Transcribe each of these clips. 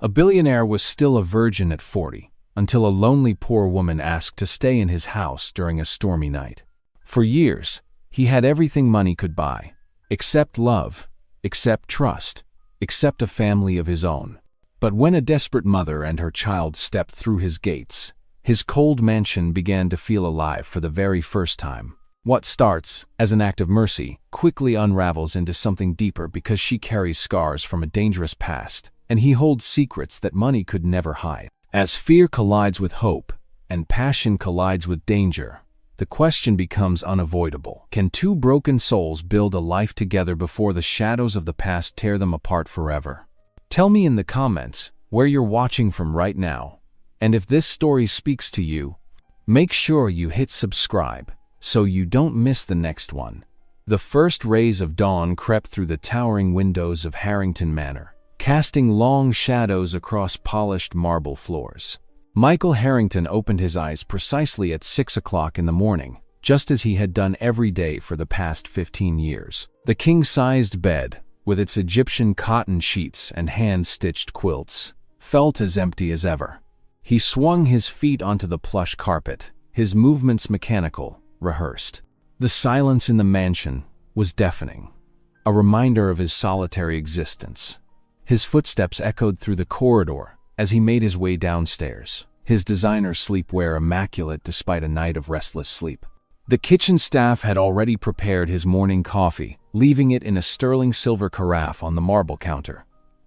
A billionaire was still a virgin at 40, until a lonely poor woman asked to stay in his house during a stormy night. For years, he had everything money could buy, except love, except trust, except a family of his own. But when a desperate mother and her child stepped through his gates, his cold mansion began to feel alive for the very first time. What starts as an act of mercy quickly unravels into something deeper because she carries scars from a dangerous past, and he holds secrets that money could never hide. As fear collides with hope, and passion collides with danger, the question becomes unavoidable. Can two broken souls build a life together before the shadows of the past tear them apart forever? Tell me in the comments where you're watching from right now, and if this story speaks to you, make sure you hit subscribe so you don't miss the next one. The first rays of dawn crept through the towering windows of Harrington Manor, casting long shadows across polished marble floors. Michael Harrington opened his eyes precisely at 6 o'clock in the morning, just as he had done every day for the past 15 years. The king-sized bed, with its Egyptian cotton sheets and hand-stitched quilts, felt as empty as ever. He swung his feet onto the plush carpet, his movements mechanical, rehearsed. The silence in the mansion was deafening, a reminder of his solitary existence. His footsteps echoed through the corridor as he made his way downstairs, his designer sleepwear immaculate despite a night of restless sleep. The kitchen staff had already prepared his morning coffee, leaving it in a sterling silver carafe on the marble counter.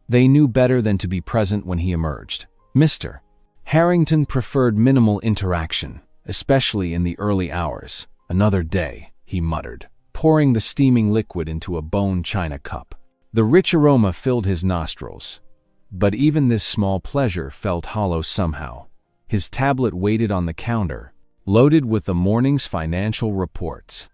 They knew better than to be present when he emerged. Mr. Harrington preferred minimal interaction, especially in the early hours. "Another day," he muttered, pouring the steaming liquid into a bone china cup. The rich aroma filled his nostrils, but even this small pleasure felt hollow somehow. His tablet waited on the counter, loaded with the morning's financial reports.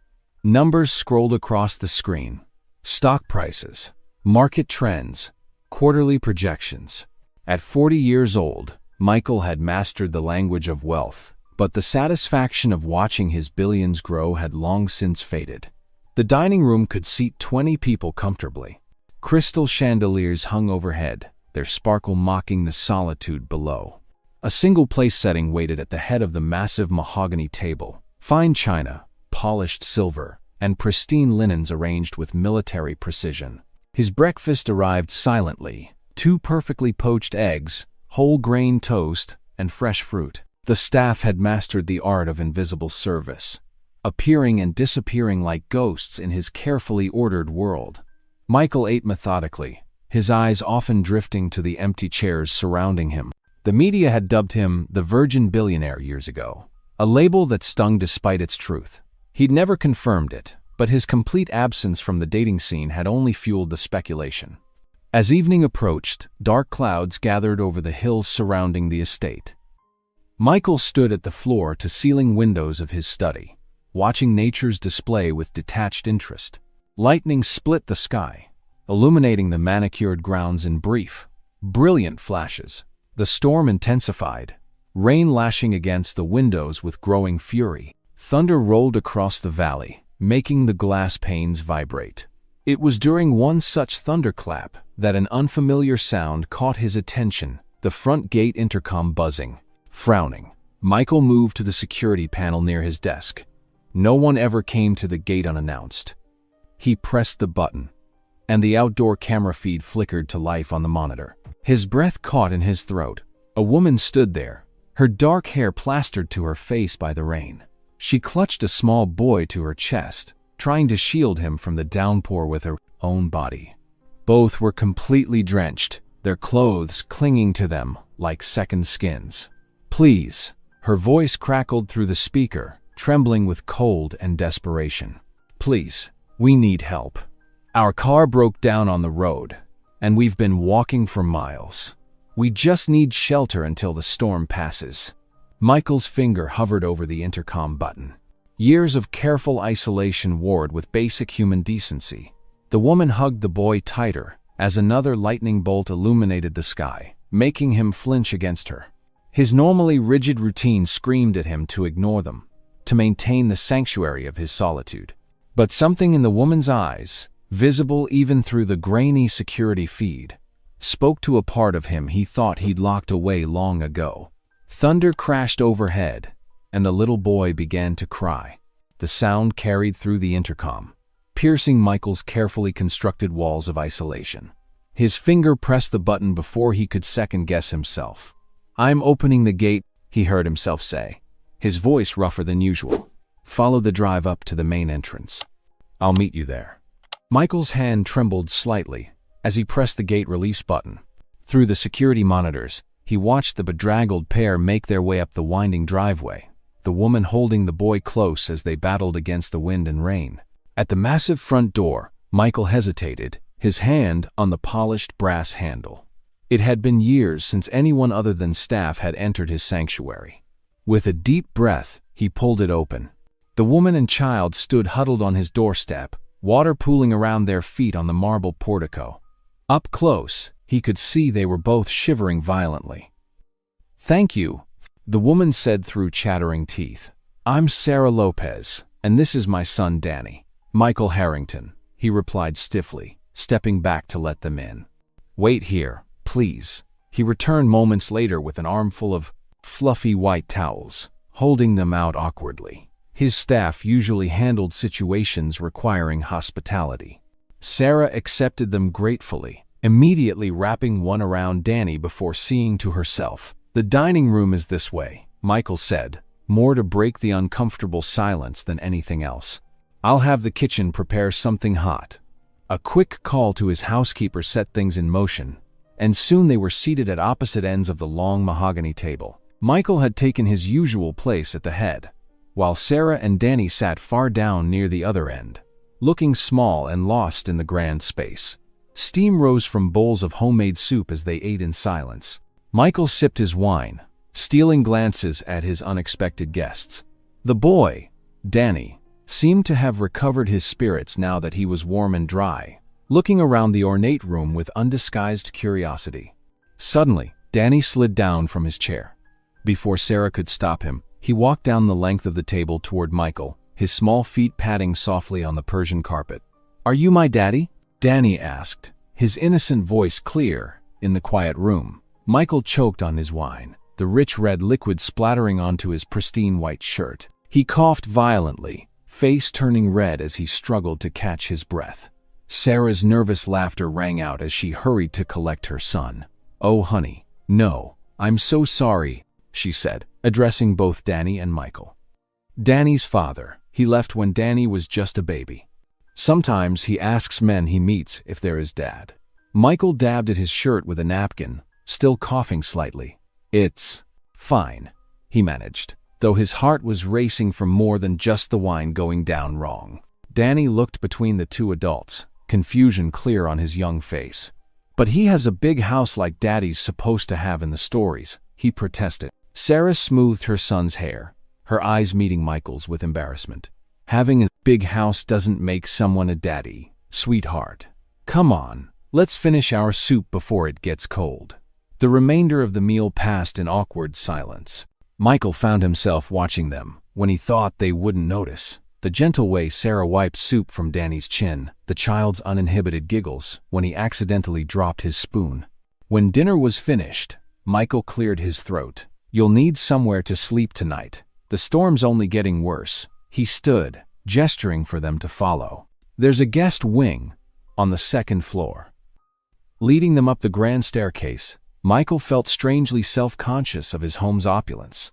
Numbers scrolled across the screen. Stock prices, market trends, quarterly projections. At 40 years old, Michael had mastered the language of wealth, but the satisfaction of watching his billions grow had long since faded. The dining room could seat 20 people comfortably. Crystal chandeliers hung overhead, their sparkle mocking the solitude below. A single place setting waited at the head of the massive mahogany table. Fine china, polished silver, and pristine linens arranged with military precision. His breakfast arrived silently: 2 perfectly poached eggs, whole grain toast, and fresh fruit. The staff had mastered the art of invisible service, appearing and disappearing like ghosts in his carefully ordered world. Michael ate methodically, his eyes often drifting to the empty chairs surrounding him. The media had dubbed him the Virgin Billionaire years ago, a label that stung despite its truth. He'd never confirmed it, but his complete absence from the dating scene had only fueled the speculation. As evening approached, dark clouds gathered over the hills surrounding the estate. Michael stood at the floor-to-ceiling windows of his study, watching nature's display with detached interest. Lightning split the sky, illuminating the manicured grounds in brief, brilliant flashes. The storm intensified, rain lashing against the windows with growing fury. Thunder rolled across the valley, making the glass panes vibrate. It was during one such thunderclap that an unfamiliar sound caught his attention, the front gate intercom buzzing. Frowning, Michael moved to the security panel near his desk. No one ever came to the gate unannounced. He pressed the button, and the outdoor camera feed flickered to life on the monitor. His breath caught in his throat. A woman stood there, her dark hair plastered to her face by the rain. She clutched a small boy to her chest, trying to shield him from the downpour with her own body. Both were completely drenched, their clothes clinging to them like second skins. "Please," her voice crackled through the speaker, trembling with cold and desperation. "Please, we need help. Our car broke down on the road, and we've been walking for miles. We just need shelter until the storm passes." Michael's finger hovered over the intercom button. Years of careful isolation warred with basic human decency. The woman hugged the boy tighter as another lightning bolt illuminated the sky, making him flinch against her. His normally rigid routine screamed at him to ignore them, to maintain the sanctuary of his solitude. But something in the woman's eyes, visible even through the grainy security feed, spoke to a part of him he thought he'd locked away long ago. Thunder crashed overhead, and the little boy began to cry. The sound carried through the intercom, piercing Michael's carefully constructed walls of isolation. His finger pressed the button before he could second-guess himself. "I'm opening the gate," he heard himself say, his voice rougher than usual. "Follow the drive up to the main entrance. I'll meet you there." Michael's hand trembled slightly as he pressed the gate release button. Through the security monitors, he watched the bedraggled pair make their way up the winding driveway, the woman holding the boy close as they battled against the wind and rain. At the massive front door, Michael hesitated, his hand on the polished brass handle. It had been years since anyone other than staff had entered his sanctuary. With a deep breath, he pulled it open. The woman and child stood huddled on his doorstep, water pooling around their feet on the marble portico. Up close, he could see they were both shivering violently. "Thank you," the woman said through chattering teeth. "I'm Sarah Lopez, and this is my son Danny." "Michael Harrington," he replied stiffly, stepping back to let them in. "Wait here, please." He returned moments later with an armful of fluffy white towels, holding them out awkwardly. His staff usually handled situations requiring hospitality. Sarah accepted them gratefully, immediately wrapping one around Danny before seeing to herself. "The dining room is this way," Michael said, more to break the uncomfortable silence than anything else. "I'll have the kitchen prepare something hot." A quick call to his housekeeper set things in motion, and soon they were seated at opposite ends of the long mahogany table. Michael had taken his usual place at the head, while Sarah and Danny sat far down near the other end, looking small and lost in the grand space. Steam rose from bowls of homemade soup as they ate in silence. Michael sipped his wine, stealing glances at his unexpected guests. The boy, Danny, seemed to have recovered his spirits now that he was warm and dry, looking around the ornate room with undisguised curiosity. Suddenly, Danny slid down from his chair. Before Sarah could stop him, he walked down the length of the table toward Michael, his small feet patting softly on the Persian carpet. "Are you my daddy?" Danny asked, his innocent voice clear in the quiet room. Michael choked on his wine, the rich red liquid splattering onto his pristine white shirt. He coughed violently, face turning red as he struggled to catch his breath. Sarah's nervous laughter rang out as she hurried to collect her son. "Oh, honey, no, I'm so sorry," she said, addressing both Danny and Michael. "Danny's father. He left when Danny was just a baby. Sometimes he asks men he meets if they're his dad." Michael dabbed at his shirt with a napkin, still coughing slightly. "It's fine," he managed, though his heart was racing from more than just the wine going down wrong. Danny looked between the two adults, confusion clear on his young face. "But he has a big house like Daddy's supposed to have in the stories," he protested. Sarah smoothed her son's hair, her eyes meeting Michael's with embarrassment. "Having a big house doesn't make someone a daddy, sweetheart. Come on, let's finish our soup before it gets cold." The remainder of the meal passed in awkward silence. Michael found himself watching them when he thought they wouldn't notice. The gentle way Sarah wiped soup from Danny's chin, the child's uninhibited giggles when he accidentally dropped his spoon. When dinner was finished, Michael cleared his throat. "You'll need somewhere to sleep tonight. The storm's only getting worse." He stood, gesturing for them to follow. "There's a guest wing on the second floor." Leading them up the grand staircase, Michael felt strangely self-conscious of his home's opulence.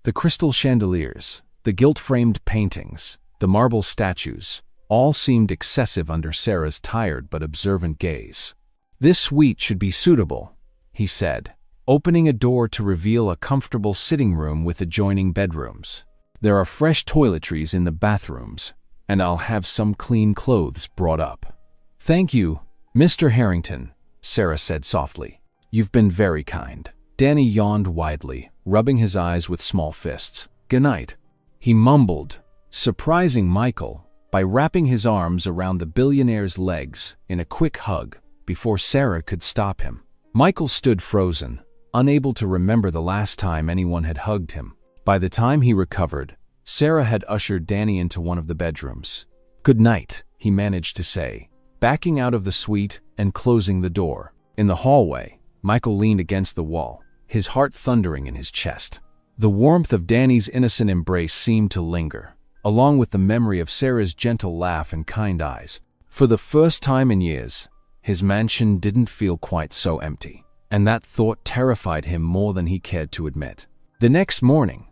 The crystal chandeliers, the gilt-framed paintings, the marble statues, all seemed excessive under Sarah's tired but observant gaze. "This suite should be suitable," he said, opening a door to reveal a comfortable sitting room with adjoining bedrooms. "There are fresh toiletries in the bathrooms, and I'll have some clean clothes brought up." "Thank you, Mr. Harrington," Sarah said softly. "You've been very kind." Danny yawned widely, rubbing his eyes with small fists. "Good night," he mumbled, surprising Michael by wrapping his arms around the billionaire's legs in a quick hug before Sarah could stop him. Michael stood frozen, unable to remember the last time anyone had hugged him. By the time he recovered, Sarah had ushered Danny into one of the bedrooms. "Good night," he managed to say, backing out of the suite and closing the door. In the hallway, Michael leaned against the wall, his heart thundering in his chest. The warmth of Danny's innocent embrace seemed to linger, along with the memory of Sarah's gentle laugh and kind eyes. For the first time in years, his mansion didn't feel quite so empty, and that thought terrified him more than he cared to admit. The next morning,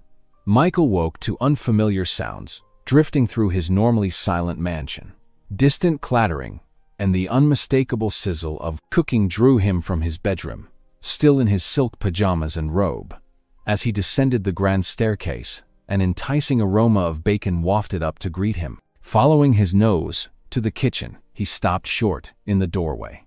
Michael woke to unfamiliar sounds drifting through his normally silent mansion. Distant clattering and the unmistakable sizzle of cooking drew him from his bedroom, still in his silk pajamas and robe. As he descended the grand staircase, an enticing aroma of bacon wafted up to greet him. Following his nose to the kitchen, he stopped short in the doorway.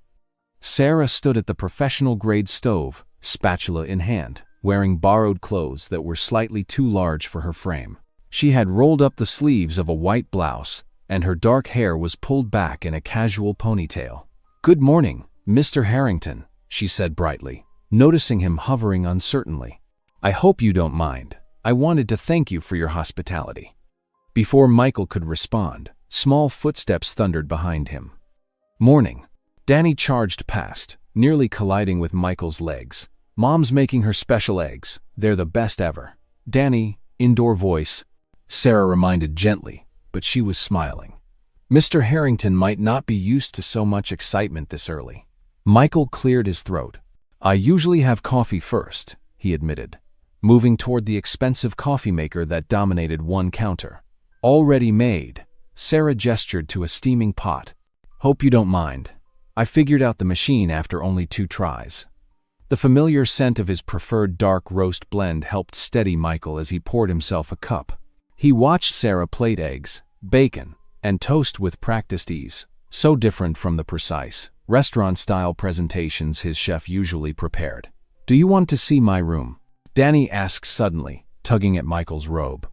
Sarah stood at the professional-grade stove, spatula in hand, wearing borrowed clothes that were slightly too large for her frame. She had rolled up the sleeves of a white blouse, and her dark hair was pulled back in a casual ponytail. "Good morning, Mr. Harrington," she said brightly, noticing him hovering uncertainly. "I hope you don't mind. I wanted to thank you for your hospitality." Before Michael could respond, small footsteps thundered behind him. "Morning." Danny charged past, nearly colliding with Michael's legs. "Mom's making her special eggs. They're the best ever." "Danny," indoor voice, Sarah reminded gently, but she was smiling. Mr. Harrington might not be used to so much excitement this early. Michael cleared his throat. "I usually have coffee first," he admitted, moving toward the expensive coffee maker that dominated one counter. "Already made." Sarah gestured to a steaming pot. "Hope you don't mind. I figured out the machine after only 2 tries." The familiar scent of his preferred dark roast blend helped steady Michael as he poured himself a cup. He watched Sarah plate eggs, bacon, and toast with practiced ease, so different from the precise, restaurant-style presentations his chef usually prepared. "Do you want to see my room?" Danny asked suddenly, tugging at Michael's robe.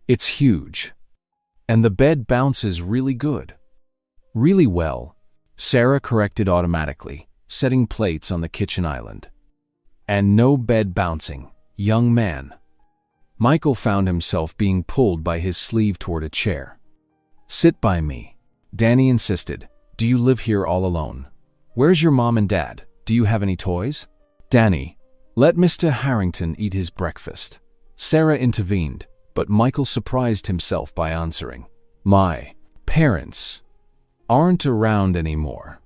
"It's huge. And the bed bounces really good." "Really well," Sarah corrected automatically, setting plates on the kitchen island. "And no bed bouncing, young man." Michael found himself being pulled by his sleeve toward a chair. "Sit by me," Danny insisted. "Do you live here all alone? Where's your mom and dad? Do you have any toys?" "Danny, let Mr. Harrington eat his breakfast," Sarah intervened, but Michael surprised himself by answering. "My parents aren't around anymore,"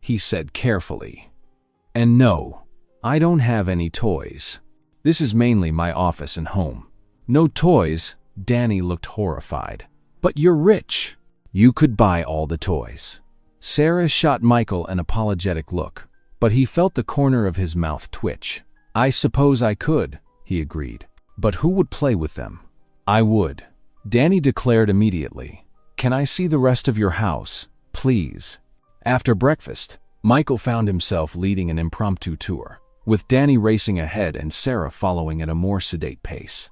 he said carefully. "And no, I don't have any toys. This is mainly my office and home." "No toys?" Danny looked horrified. "But you're rich. You could buy all the toys." Sarah shot Michael an apologetic look, but he felt the corner of his mouth twitch. "I suppose I could," he agreed. "But who would play with them?" "I would," Danny declared immediately. "Can I see the rest of your house, please?" After breakfast, Michael found himself leading an impromptu tour, with Danny racing ahead and Sarah following at a more sedate pace.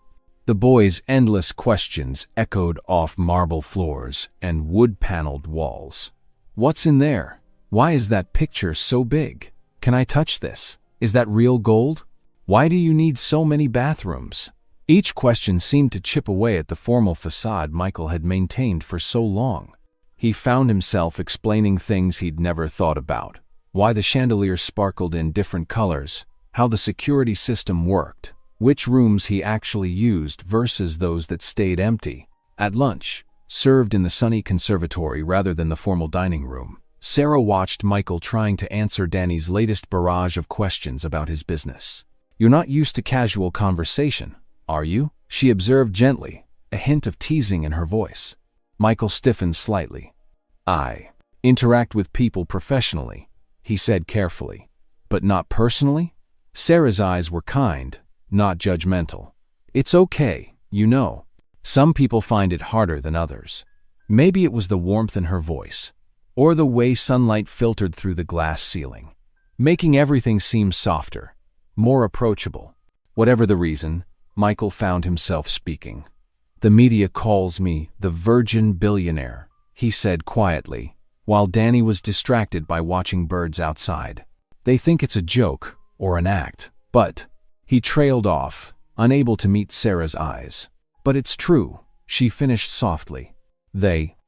The boys' endless questions echoed off marble floors and wood-paneled walls. "What's in there? Why is that picture so big? Can I touch this? Is that real gold? Why do you need so many bathrooms?" Each question seemed to chip away at the formal facade Michael had maintained for so long. He found himself explaining things he'd never thought about: why the chandelier sparkled in different colors, how the security system worked, which rooms he actually used versus those that stayed empty. At lunch, served in the sunny conservatory rather than the formal dining room, Sarah watched Michael trying to answer Danny's latest barrage of questions about his business. "You're not used to casual conversation, are you?" she observed gently, a hint of teasing in her voice. Michael stiffened slightly. "I interact with people professionally," he said carefully. "But not personally?" Sarah's eyes were kind, not judgmental. "It's okay, you know. Some people find it harder than others." Maybe it was the warmth in her voice, or the way sunlight filtered through the glass ceiling, making everything seem softer, more approachable. Whatever the reason, Michael found himself speaking. "The media calls me the virgin billionaire," he said quietly, while Danny was distracted by watching birds outside. "They think it's a joke or an act, but..." He trailed off, unable to meet Sarah's eyes. "But it's true," she finished softly.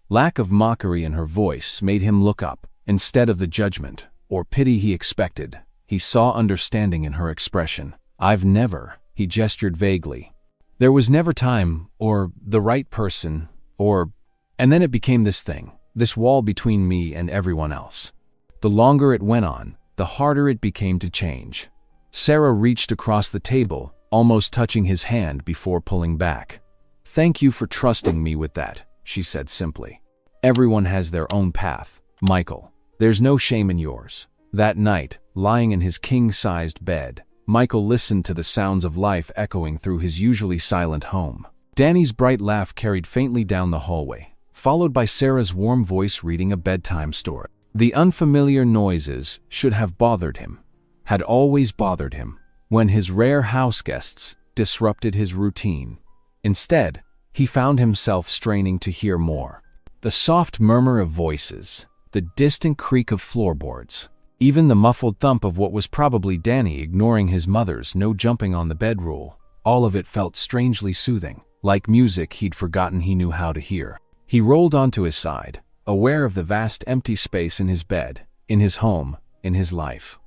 Lack of mockery in her voice made him look up, instead of the judgment. or pity he expected. He saw understanding in her expression. "I've never," he gestured vaguely. "There was never time, or the right person, or—" And then it became this thing, this wall between me and everyone else. The longer it went on, the harder it became to change. Sarah reached across the table, almost touching his hand before pulling back. "Thank you for trusting me with that," she said simply. "Everyone has their own path, Michael. There's no shame in yours." That night, lying in his king-sized bed, Michael listened to the sounds of life echoing through his usually silent home. Danny's bright laugh carried faintly down the hallway, followed by Sarah's warm voice reading a bedtime story. The unfamiliar noises should have bothered him, had always bothered him, when his rare house guests disrupted his routine. Instead, he found himself straining to hear more. The soft murmur of voices, the distant creak of floorboards, even the muffled thump of what was probably Danny ignoring his mother's no jumping on the bed rule, all of it felt strangely soothing, like music he'd forgotten he knew how to hear. He rolled onto his side, aware of the vast empty space in his bed, in his home, in his life.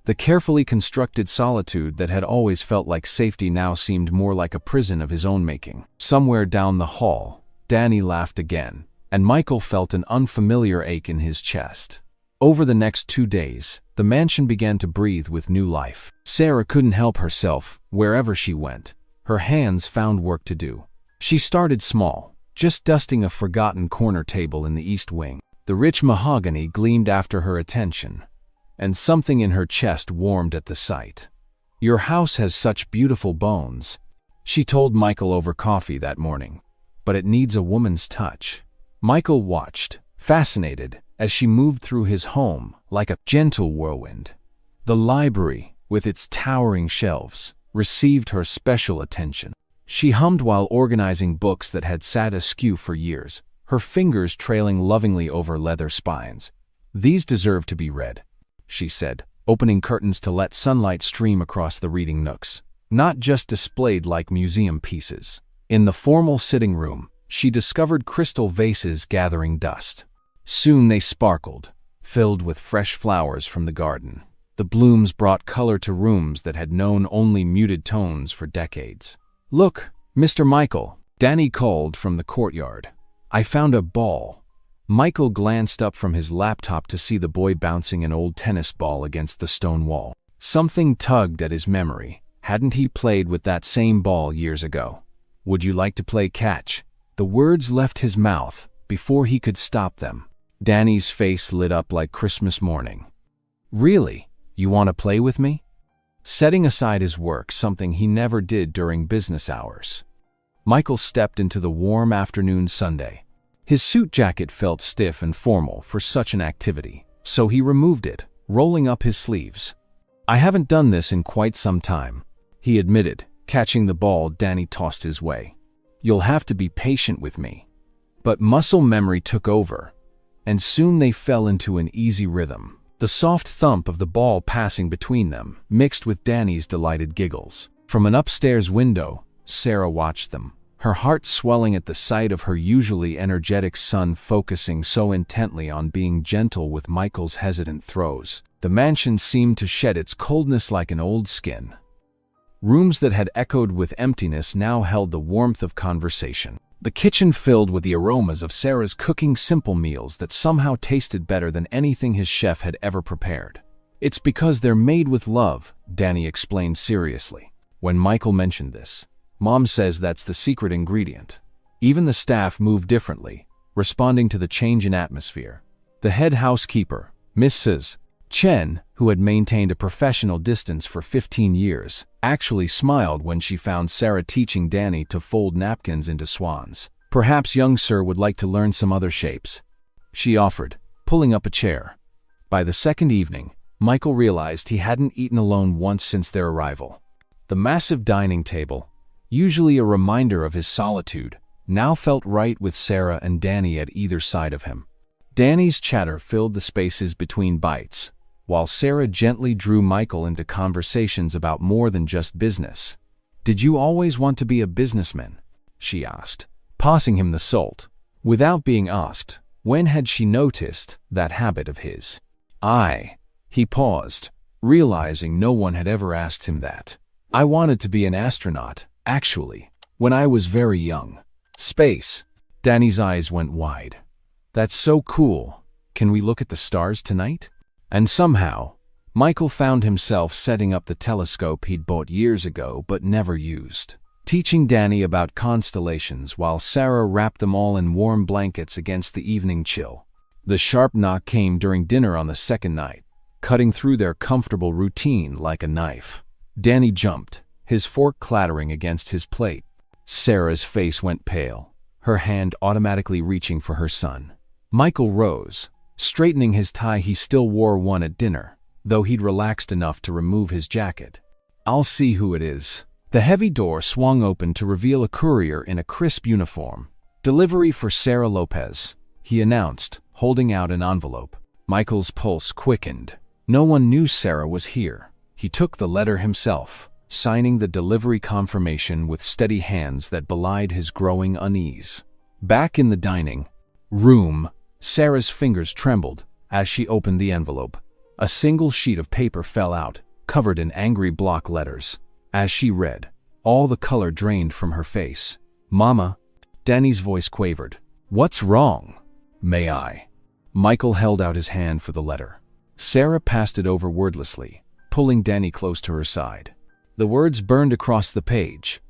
The carefully constructed solitude that had always felt like safety now seemed more like a prison of his own making. Somewhere down the hall, Danny laughed again, and Michael felt an unfamiliar ache in his chest. Over the next 2 days, the mansion began to breathe with new life. Sarah couldn't help herself. Wherever she went, her hands found work to do. She started small, just dusting a forgotten corner table in the east wing. The rich mahogany gleamed after her attention, and something in her chest warmed at the sight. "Your house has such beautiful bones," she told Michael over coffee that morning, "but it needs a woman's touch." Michael watched, fascinated, as she moved through his home like a gentle whirlwind. The library, with its towering shelves, received her special attention. She hummed while organizing books that had sat askew for years, her fingers trailing lovingly over leather spines. "These deserve to be read," she said, opening curtains to let sunlight stream across the reading nooks, not just displayed like museum pieces. In the formal sitting room, she discovered crystal vases gathering dust. Soon they sparkled, filled with fresh flowers from the garden. The blooms brought color to rooms that had known only muted tones for decades. "Look, Mr. Michael," Danny called from the courtyard. "I found a ball." Michael glanced up from his laptop to see the boy bouncing an old tennis ball against the stone wall. Something tugged at his memory. Hadn't he played with that same ball years ago? "Would you like to play catch?" The words left his mouth before he could stop them. Danny's face lit up like Christmas morning. "Really? You want to play with me?" Setting aside his work, something he never did during business hours, Michael stepped into the warm afternoon Sunday. His suit jacket felt stiff and formal for such an activity, so he removed it, rolling up his sleeves. "I haven't done this in quite some time," he admitted, catching the ball Danny tossed his way. "You'll have to be patient with me." But muscle memory took over, and soon they fell into an easy rhythm. The soft thump of the ball passing between them mixed with Danny's delighted giggles. From an upstairs window, Sarah watched them, her heart swelling at the sight of her usually energetic son focusing so intently on being gentle with Michael's hesitant throws. The mansion seemed to shed its coldness like an old skin. Rooms that had echoed with emptiness now held the warmth of conversation. The kitchen filled with the aromas of Sarah's cooking simple meals that somehow tasted better than anything his chef had ever prepared. "It's because they're made with love," Danny explained seriously. When Michael mentioned this, "Mom says that's the secret ingredient." Even the staff moved differently, responding to the change in atmosphere. The head housekeeper, Mrs. Chen, who had maintained a professional distance for 15 years, actually smiled when she found Sarah teaching Danny to fold napkins into swans. "Perhaps young sir would like to learn some other shapes," she offered, pulling up a chair. By the second evening, Michael realized he hadn't eaten alone once since their arrival. The massive dining table, usually a reminder of his solitude, now felt right with Sarah and Danny at either side of him. Danny's chatter filled the spaces between bites, while Sarah gently drew Michael into conversations about more than just business. "Did you always want to be a businessman?" she asked, passing him the salt. Without being asked, when had she noticed that habit of his? He paused, realizing no one had ever asked him that. I wanted to be an astronaut, actually, when I was very young. Space. Danny's eyes went wide. That's so cool. Can we look at the stars tonight? And somehow, Michael found himself setting up the telescope he'd bought years ago but never used, teaching Danny about constellations while Sarah wrapped them all in warm blankets against the evening chill. The sharp knock came during dinner on the second night, cutting through their comfortable routine like a knife. Danny jumped, his fork clattering against his plate. Sarah's face went pale, her hand automatically reaching for her son. Michael rose, straightening his tie. He still wore one at dinner, though he'd relaxed enough to remove his jacket. I'll see who it is. The heavy door swung open to reveal a courier in a crisp uniform. Delivery for Sarah Lopez, he announced, holding out an envelope. Michael's pulse quickened. No one knew Sarah was here. He took the letter himself, signing the delivery confirmation with steady hands that belied his growing unease. Back in the dining room, Sarah's fingers trembled as she opened the envelope. A single sheet of paper fell out, covered in angry block letters. As she read, all the color drained from her face. Mama, Danny's voice quavered. What's wrong? May I? Michael held out his hand for the letter. Sarah passed it over wordlessly, pulling Danny close to her side. The words burned across the page.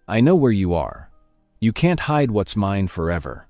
I know where you are. You can't hide what's mine forever.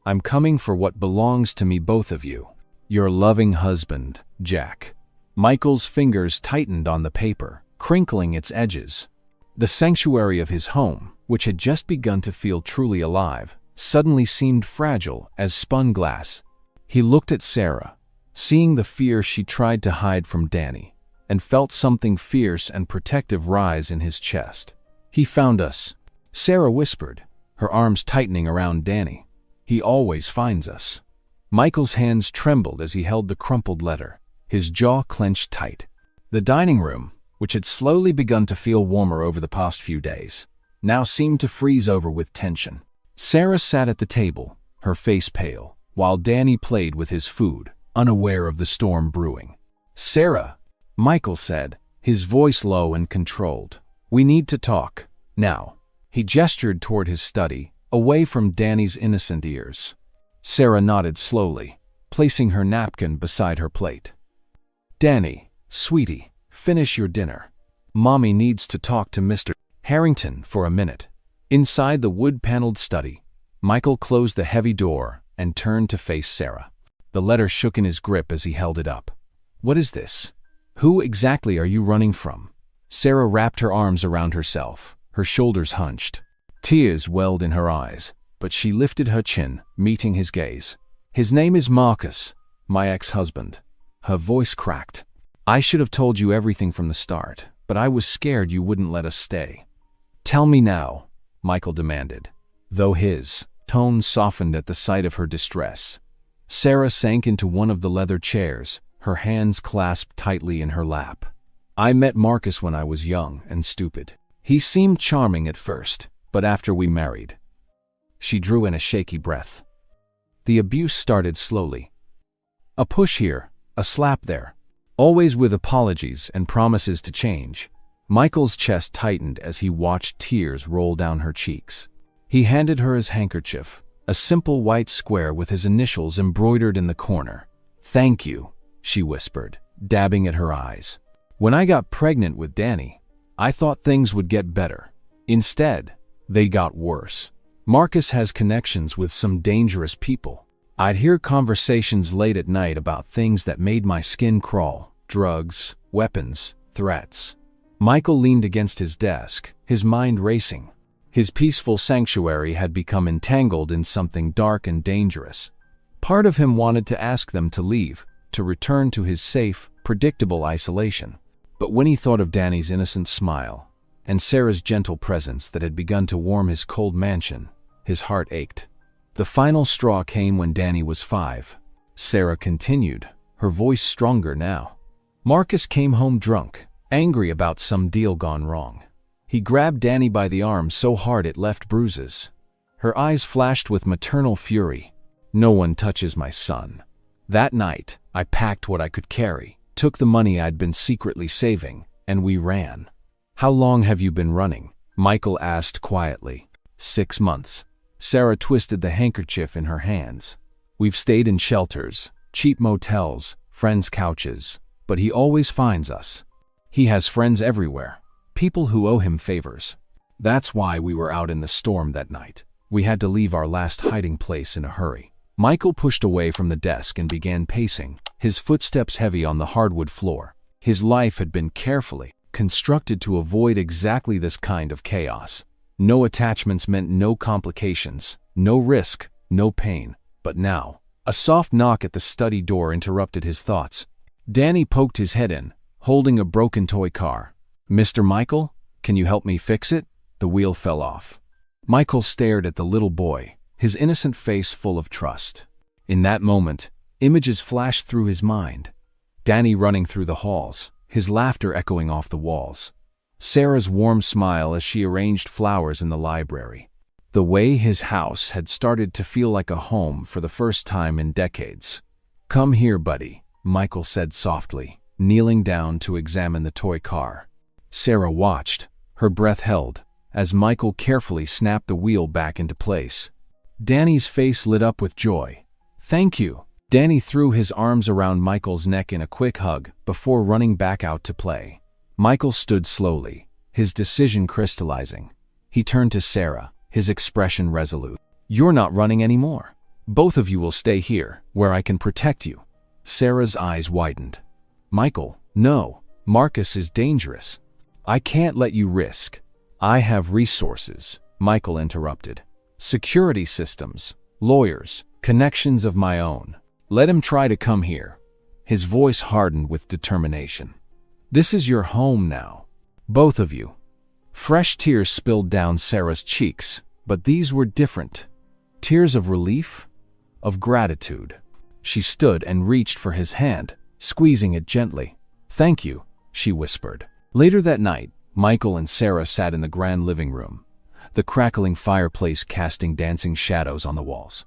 I'm coming for what belongs to me, both of you. Your loving husband, Jack. Michael's fingers tightened on the paper, crinkling its edges. The sanctuary of his home, which had just begun to feel truly alive, suddenly seemed fragile as spun glass. He looked at Sarah, seeing the fear she tried to hide from Danny, and felt something fierce and protective rise in his chest. He found us, Sarah whispered, her arms tightening around Danny. He always finds us. Michael's hands trembled as he held the crumpled letter, his jaw clenched tight. The dining room, which had slowly begun to feel warmer over the past few days, now seemed to freeze over with tension. Sarah sat at the table, her face pale, while Danny played with his food, unaware of the storm brewing. Sarah, Michael said, his voice low and controlled. We need to talk, now. He gestured toward his study, away from Danny's innocent ears. Sarah nodded slowly, placing her napkin beside her plate. Danny, sweetie, finish your dinner. Mommy needs to talk to Mr. Harrington for a minute. Inside the wood-paneled study, Michael closed the heavy door and turned to face Sarah. The letter shook in his grip as he held it up. What is this? Who exactly are you running from? Sarah wrapped her arms around herself, her shoulders hunched. Tears welled in her eyes, but she lifted her chin, meeting his gaze. His name is Marcus, my ex-husband. Her voice cracked. I should have told you everything from the start, but I was scared you wouldn't let us stay. Tell me now, Michael demanded, though his tone softened at the sight of her distress. Sarah sank into one of the leather chairs, her hands clasped tightly in her lap. I met Marcus when I was young and stupid. He seemed charming at first, but after we married. She drew in a shaky breath. The abuse started slowly. A push here, a slap there. Always with apologies and promises to change. Michael's chest tightened as he watched tears roll down her cheeks. He handed her his handkerchief, a simple white square with his initials embroidered in the corner. Thank you, she whispered, dabbing at her eyes. When I got pregnant with Danny, I thought things would get better. Instead, they got worse. Marcus has connections with some dangerous people. I'd hear conversations late at night about things that made my skin crawl. Drugs, weapons, threats. Michael leaned against his desk, his mind racing. His peaceful sanctuary had become entangled in something dark and dangerous. Part of him wanted to ask them to leave, to return to his safe, predictable isolation. But when he thought of Danny's innocent smile, and Sarah's gentle presence that had begun to warm his cold mansion, his heart ached. The final straw came when Danny was 5. Sarah continued, her voice stronger now. Marcus came home drunk, angry about some deal gone wrong. He grabbed Danny by the arm so hard it left bruises. Her eyes flashed with maternal fury. No one touches my son. That night, I packed what I could carry. took the money I'd been secretly saving, and we ran. How long have you been running? Michael asked quietly. 6 months. Sarah twisted the handkerchief in her hands. We've stayed in shelters, cheap motels, friends' couches, but he always finds us. He has friends everywhere, people who owe him favors. That's why we were out in the storm that night. We had to leave our last hiding place in a hurry. Michael pushed away from the desk and began pacing, his footsteps heavy on the hardwood floor. His life had been carefully constructed to avoid exactly this kind of chaos. No attachments meant no complications, no risk, no pain. But now, a soft knock at the study door interrupted his thoughts. Danny poked his head in, holding a broken toy car. "Mr. Michael, can you help me fix it?" The wheel fell off. Michael stared at the little boy, his innocent face full of trust. In that moment, images flashed through his mind. Danny running through the halls, his laughter echoing off the walls. Sarah's warm smile as she arranged flowers in the library. The way his house had started to feel like a home for the first time in decades. "Come here, buddy," Michael said softly, kneeling down to examine the toy car. Sarah watched, her breath held, as Michael carefully snapped the wheel back into place. Danny's face lit up with joy. "Thank you." Danny threw his arms around Michael's neck in a quick hug before running back out to play. Michael stood slowly, his decision crystallizing. He turned to Sarah, his expression resolute. "You're not running anymore. Both of you will stay here, where I can protect you." Sarah's eyes widened. "Michael, no. Marcus is dangerous. I can't let you risk." "I have resources," Michael interrupted. "Security systems, lawyers, connections of my own. Let him try to come here." His voice hardened with determination. "This is your home now. Both of you." Fresh tears spilled down Sarah's cheeks, but these were different. Tears of relief, of gratitude. She stood and reached for his hand, squeezing it gently. "Thank you," she whispered. Later that night, Michael and Sarah sat in the grand living room, the crackling fireplace casting dancing shadows on the walls.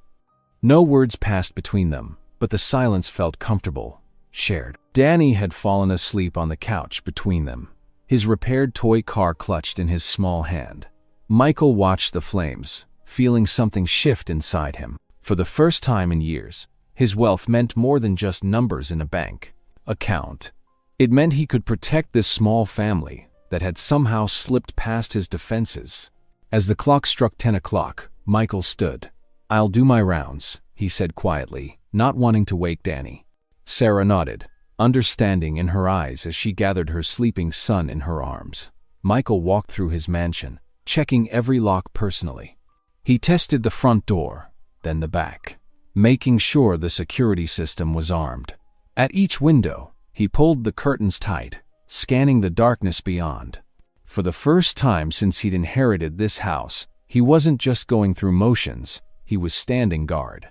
No words passed between them, but the silence felt comfortable, shared. Danny had fallen asleep on the couch between them, his repaired toy car clutched in his small hand. Michael watched the flames, feeling something shift inside him. For the first time in years, his wealth meant more than just numbers in a bank account. It meant he could protect this small family that had somehow slipped past his defenses. As the clock struck 10 o'clock, Michael stood. "I'll do my rounds," he said quietly, not wanting to wake Danny. Sarah nodded, understanding in her eyes as she gathered her sleeping son in her arms. Michael walked through his mansion, checking every lock personally. He tested the front door, then the back, making sure the security system was armed. At each window, he pulled the curtains tight, scanning the darkness beyond. For the first time since he'd inherited this house, he wasn't just going through motions, he was standing guard.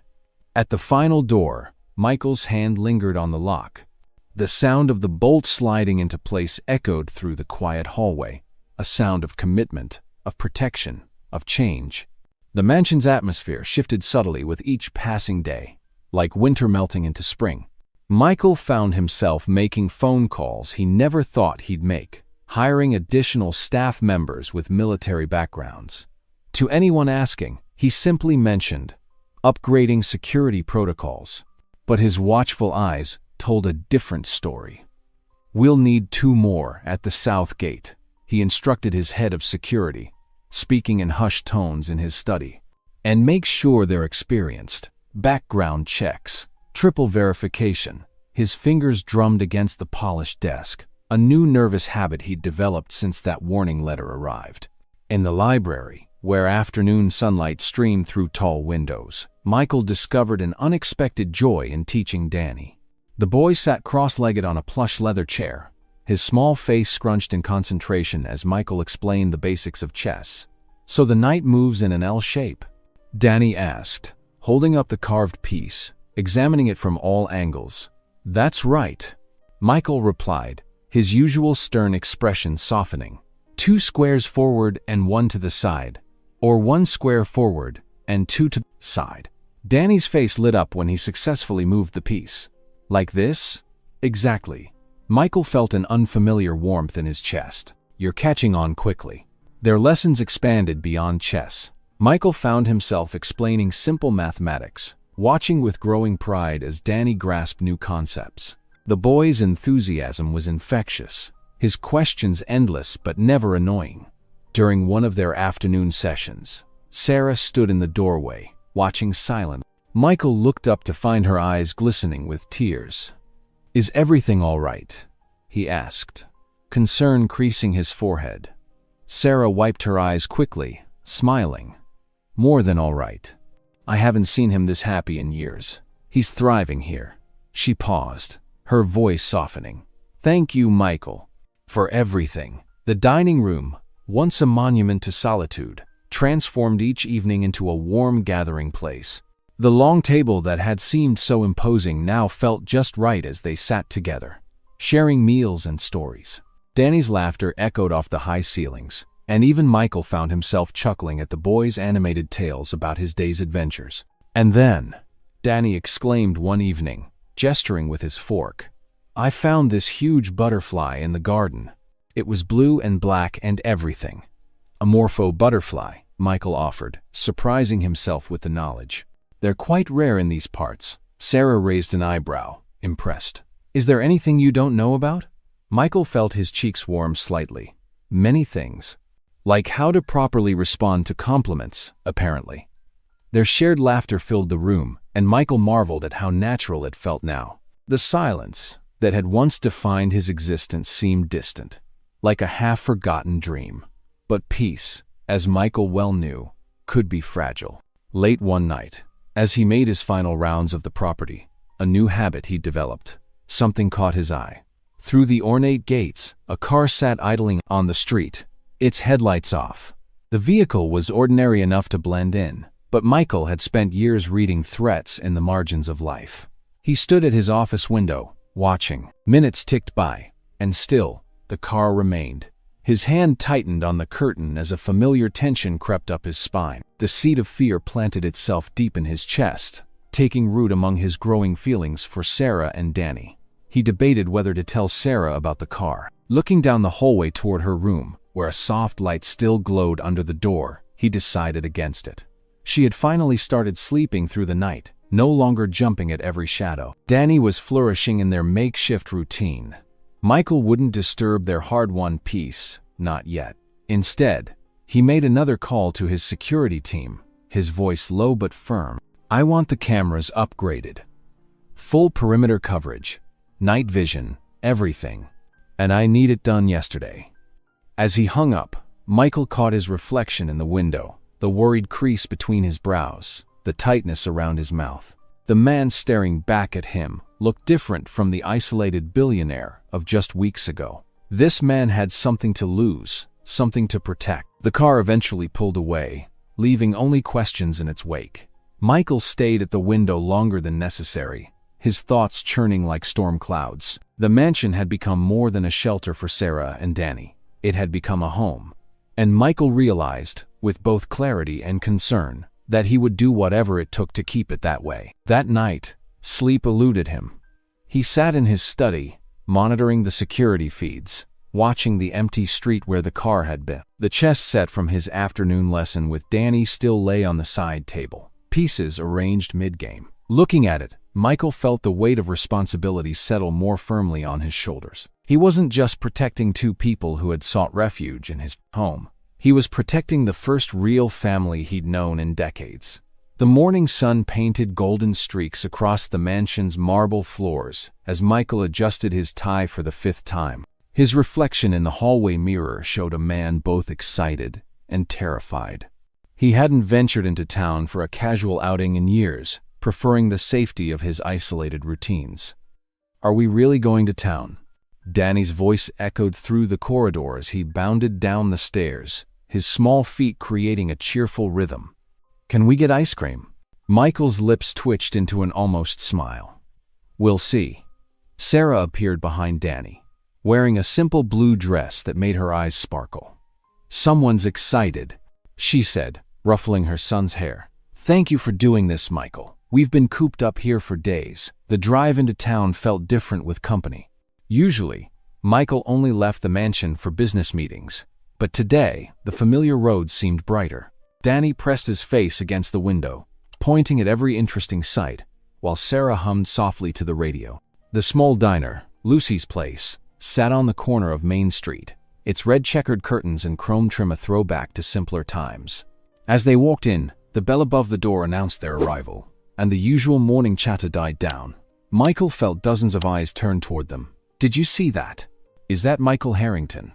At the final door, Michael's hand lingered on the lock. The sound of the bolt sliding into place echoed through the quiet hallway, a sound of commitment, of protection, of change. The mansion's atmosphere shifted subtly with each passing day, like winter melting into spring. Michael found himself making phone calls he never thought he'd make, hiring additional staff members with military backgrounds. To anyone asking, he simply mentioned upgrading security protocols. But his watchful eyes told a different story. "We'll need 2 more at the south gate," he instructed his head of security, speaking in hushed tones in his study. "And make sure they're experienced. Background checks, triple verification." His fingers drummed against the polished desk, a new nervous habit he'd developed since that warning letter arrived. In the library, where afternoon sunlight streamed through tall windows, Michael discovered an unexpected joy in teaching Danny. The boy sat cross-legged on a plush leather chair, his small face scrunched in concentration as Michael explained the basics of chess. "So the knight moves in an L shape?" Danny asked, holding up the carved piece, examining it from all angles. "That's right," Michael replied, his usual stern expression softening. 2 squares forward and 1 to the side, or 1 square forward and 2 to the side. Danny's face lit up when he successfully moved the piece. "Like this?" "Exactly." Michael felt an unfamiliar warmth in his chest. You're catching on quickly. Their lessons expanded beyond chess. Michael found himself explaining simple mathematics, watching with growing pride as Danny grasped new concepts. The boy's enthusiasm was infectious, his questions endless but never annoying. During one of their afternoon sessions, Sarah stood in the doorway, watching silently. Michael looked up to find her eyes glistening with tears. "Is everything all right?" he asked, concern creasing his forehead. Sarah wiped her eyes quickly, smiling. "More than all right. I haven't seen him this happy in years. He's thriving here." She paused, her voice softening. "Thank you, Michael, for everything." The dining room, once a monument to solitude, transformed each evening into a warm gathering place. The long table that had seemed so imposing now felt just right as they sat together, sharing meals and stories. Danny's laughter echoed off the high ceilings, and even Michael found himself chuckling at the boy's animated tales about his day's adventures. And then, Danny exclaimed one evening, gesturing with his fork, "I found this huge butterfly in the garden. It was blue and black and everything." "A morpho butterfly," Michael offered, surprising himself with the knowledge. "They're quite rare in these parts." Sarah raised an eyebrow, impressed. "Is there anything you don't know about?" Michael felt his cheeks warm slightly. "Many things. Like how to properly respond to compliments, apparently." Their shared laughter filled the room, and Michael marveled at how natural it felt now. The silence that had once defined his existence seemed distant, like a half-forgotten dream. But peace, as Michael well knew, could be fragile. Late one night, as he made his final rounds of the property, a new habit he'd developed, something caught his eye. Through the ornate gates, a car sat idling on the street, its headlights off. The vehicle was ordinary enough to blend in, but Michael had spent years reading threats in the margins of life. He stood at his office window, watching. Minutes ticked by, and still, the car remained. His hand tightened on the curtain as a familiar tension crept up his spine. The seed of fear planted itself deep in his chest, taking root among his growing feelings for Sarah and Danny. He debated whether to tell Sarah about the car. Looking down the hallway toward her room, where a soft light still glowed under the door, he decided against it. She had finally started sleeping through the night, no longer jumping at every shadow. Danny was flourishing in their makeshift routine. Michael wouldn't disturb their hard-won peace, not yet. Instead, he made another call to his security team, his voice low but firm. "I want the cameras upgraded. Full perimeter coverage, night vision, everything. And I need it done yesterday." As he hung up, Michael caught his reflection in the window, the worried crease between his brows, the tightness around his mouth. The man staring back at him looked different from the isolated billionaire of just weeks ago. This man had something to lose, something to protect. The car eventually pulled away, leaving only questions in its wake. Michael stayed at the window longer than necessary, his thoughts churning like storm clouds. The mansion had become more than a shelter for Sarah and Danny. It had become a home. And Michael realized, with both clarity and concern, that he would do whatever it took to keep it that way. That night, sleep eluded him. He sat in his study, monitoring the security feeds, watching the empty street where the car had been. The chess set from his afternoon lesson with Danny still lay on the side table, pieces arranged mid-game. Looking at it, Michael felt the weight of responsibility settle more firmly on his shoulders. He wasn't just protecting two people who had sought refuge in his home. He was protecting the first real family he'd known in decades. The morning sun painted golden streaks across the mansion's marble floors as Michael adjusted his tie for the fifth time. His reflection in the hallway mirror showed a man both excited and terrified. He hadn't ventured into town for a casual outing in years, preferring the safety of his isolated routines. "Are we really going to town?" Danny's voice echoed through the corridor as he bounded down the stairs, his small feet creating a cheerful rhythm. "Can we get ice cream?" Michael's lips twitched into an almost smile. "We'll see." Sarah appeared behind Danny, wearing a simple blue dress that made her eyes sparkle. "Someone's excited," she said, ruffling her son's hair. "Thank you for doing this, Michael. We've been cooped up here for days." The drive into town felt different with company. Usually, Michael only left the mansion for business meetings, but today, the familiar road seemed brighter. Danny pressed his face against the window, pointing at every interesting sight, while Sarah hummed softly to the radio. The small diner, Lucy's Place, sat on the corner of Main Street, its red checkered curtains and chrome trim a throwback to simpler times. As they walked in, the bell above the door announced their arrival, and the usual morning chatter died down. Michael felt dozens of eyes turn toward them. "Did you see that? Is that Michael Harrington?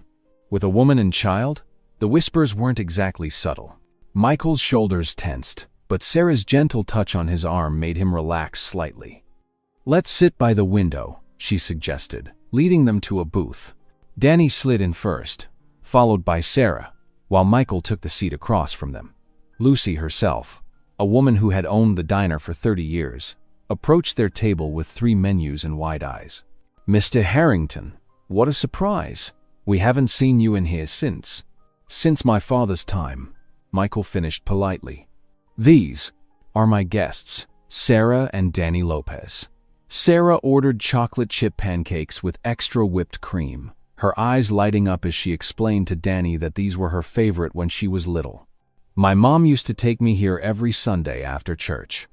With a woman and child?" The whispers weren't exactly subtle. Michael's shoulders tensed, but Sarah's gentle touch on his arm made him relax slightly. "Let's sit by the window," she suggested, leading them to a booth. Danny slid in first, followed by Sarah, while Michael took the seat across from them. Lucy herself, a woman who had owned the diner for 30 years, approached their table with 3 menus and wide eyes. "Mr. Harrington, what a surprise. We haven't seen you in here since my father's time," Michael finished politely. "These are my guests, Sarah and Danny Lopez." Sarah ordered chocolate chip pancakes with extra whipped cream, her eyes lighting up as she explained to Danny that these were her favorite when she was little. "My mom used to take me here every Sunday after church."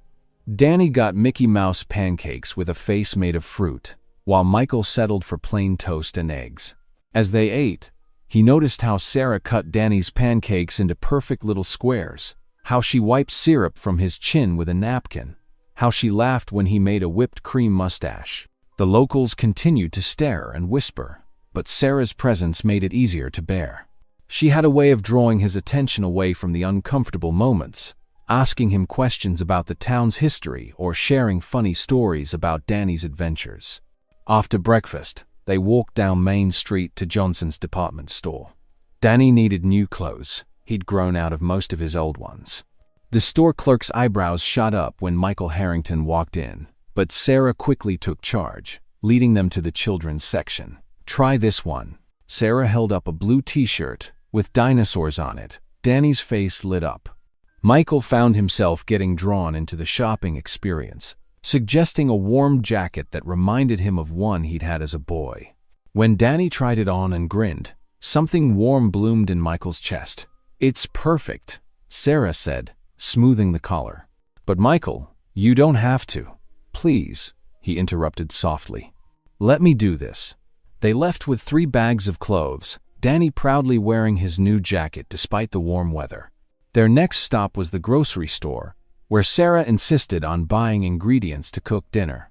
Danny got Mickey Mouse pancakes with a face made of fruit, while Michael settled for plain toast and eggs. As they ate, he noticed how Sarah cut Danny's pancakes into perfect little squares, how she wiped syrup from his chin with a napkin, how she laughed when he made a whipped cream mustache. The locals continued to stare and whisper, but Sarah's presence made it easier to bear. She had a way of drawing his attention away from the uncomfortable moments, asking him questions about the town's history or sharing funny stories about Danny's adventures. After breakfast, they walked down Main Street to Johnson's department store. Danny needed new clothes. He'd grown out of most of his old ones. The store clerk's eyebrows shot up when Michael Harrington walked in, but Sarah quickly took charge, leading them to the children's section. "Try this one." Sarah held up a blue t-shirt with dinosaurs on it. Danny's face lit up. Michael found himself getting drawn into the shopping experience, suggesting a warm jacket that reminded him of one he'd had as a boy. When Danny tried it on and grinned, something warm bloomed in Michael's chest. "It's perfect," Sarah said, smoothing the collar. "But Michael, you don't have to. Please," he interrupted softly. "Let me do this." They left with 3 bags of clothes, Danny proudly wearing his new jacket despite the warm weather. Their next stop was the grocery store, where Sarah insisted on buying ingredients to cook dinner.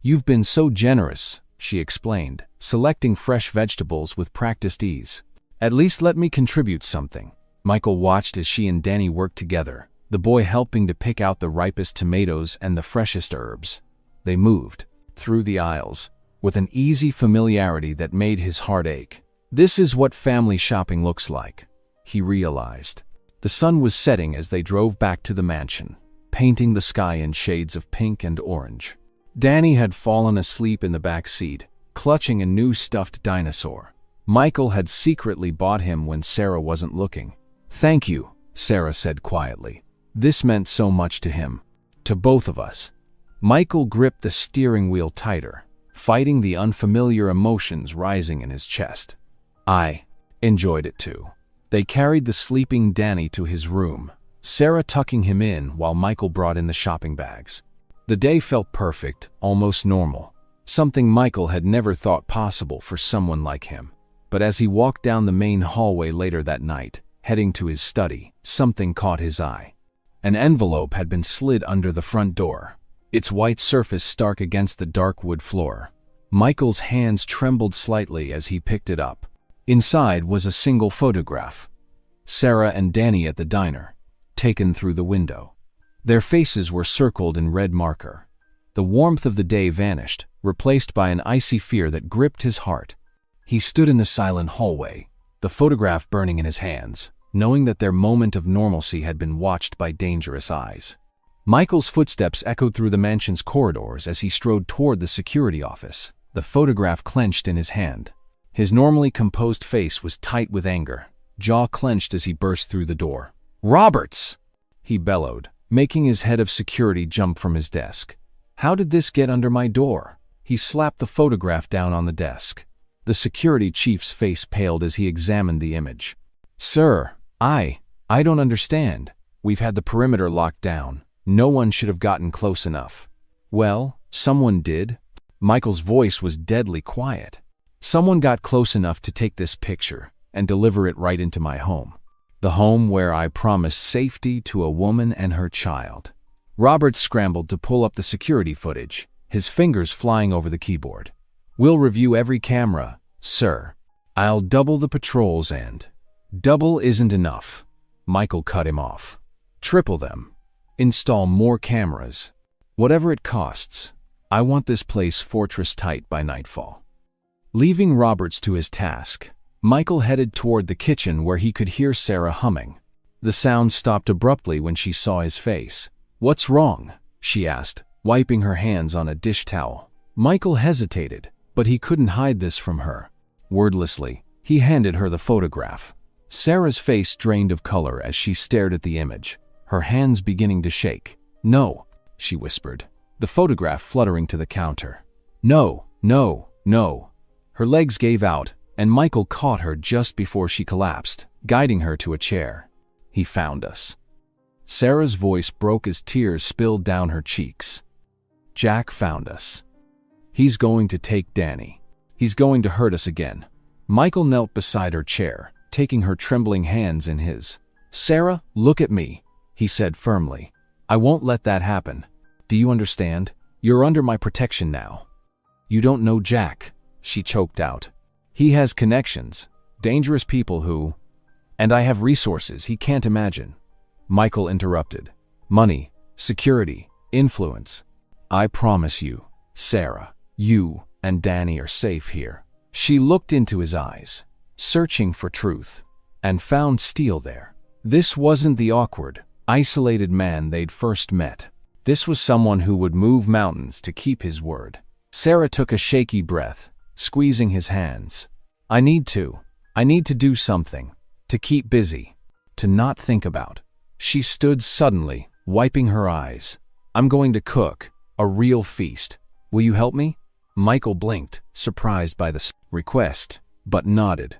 "You've been so generous," she explained, selecting fresh vegetables with practiced ease. "At least let me contribute something." Michael watched as she and Danny worked together, the boy helping to pick out the ripest tomatoes and the freshest herbs. They moved through the aisles with an easy familiarity that made his heart ache. This is what family shopping looks like, he realized. The sun was setting as they drove back to the mansion, painting the sky in shades of pink and orange. Danny had fallen asleep in the back seat, clutching a new stuffed dinosaur. Michael had secretly bought him when Sarah wasn't looking. "Thank you," Sarah said quietly. This meant so much to him. To both of us. Michael gripped the steering wheel tighter, fighting the unfamiliar emotions rising in his chest. I enjoyed it too. They carried the sleeping Danny to his room, Sarah tucking him in while Michael brought in the shopping bags. The day felt perfect, almost normal, something Michael had never thought possible for someone like him. But as he walked down the main hallway later that night, heading to his study, something caught his eye. An envelope had been slid under the front door, its white surface stark against the dark wood floor. Michael's hands trembled slightly as he picked it up. Inside was a single photograph. Sarah and Danny at the diner, taken through the window. Their faces were circled in red marker. The warmth of the day vanished, replaced by an icy fear that gripped his heart. He stood in the silent hallway, the photograph burning in his hands, knowing that their moment of normalcy had been watched by dangerous eyes. Michael's footsteps echoed through the mansion's corridors as he strode toward the security office, the photograph clenched in his hand. His normally composed face was tight with anger, jaw clenched as he burst through the door. "Roberts!" he bellowed, making his head of security jump from his desk. "How did this get under my door?" He slapped the photograph down on the desk. The security chief's face paled as he examined the image. "Sir, I don't understand. We've had the perimeter locked down. No one should have gotten close enough." "Well, someone did." Michael's voice was deadly quiet. "Someone got close enough to take this picture and deliver it right into my home. The home where I promised safety to a woman and her child." Robert scrambled to pull up the security footage, his fingers flying over the keyboard. "We'll review every camera, sir. I'll double the patrols and—" "Double isn't enough." Michael cut him off. "Triple them. Install more cameras. Whatever it costs. I want this place fortress tight by nightfall." Leaving Roberts to his task, Michael headed toward the kitchen where he could hear Sarah humming. The sound stopped abruptly when she saw his face. "What's wrong?" she asked, wiping her hands on a dish towel. Michael hesitated, but he couldn't hide this from her. Wordlessly, he handed her the photograph. Sarah's face drained of color as she stared at the image, her hands beginning to shake. "No," she whispered, the photograph fluttering to the counter. "No, no, no." Her legs gave out, and Michael caught her just before she collapsed, guiding her to a chair. "He found us." Sarah's voice broke as tears spilled down her cheeks. "Jack found us. He's going to take Danny. He's going to hurt us again." Michael knelt beside her chair, taking her trembling hands in his. "Sarah, look at me," he said firmly. "I won't let that happen. Do you understand? You're under my protection now." "You don't know Jack," she choked out. "He has connections, dangerous people who— and I have resources he can't imagine." Michael interrupted. "Money, security, influence. I promise you, Sarah, you and Danny are safe here." She looked into his eyes, searching for truth, and found steel there. This wasn't the awkward, isolated man they'd first met. This was someone who would move mountains to keep his word. Sarah took a shaky breath, squeezing his hands. I need to do something, to keep busy, to not think about." She stood suddenly, wiping her eyes. "I'm going to cook, a real feast. Will you help me?" Michael blinked, surprised by the request, but nodded.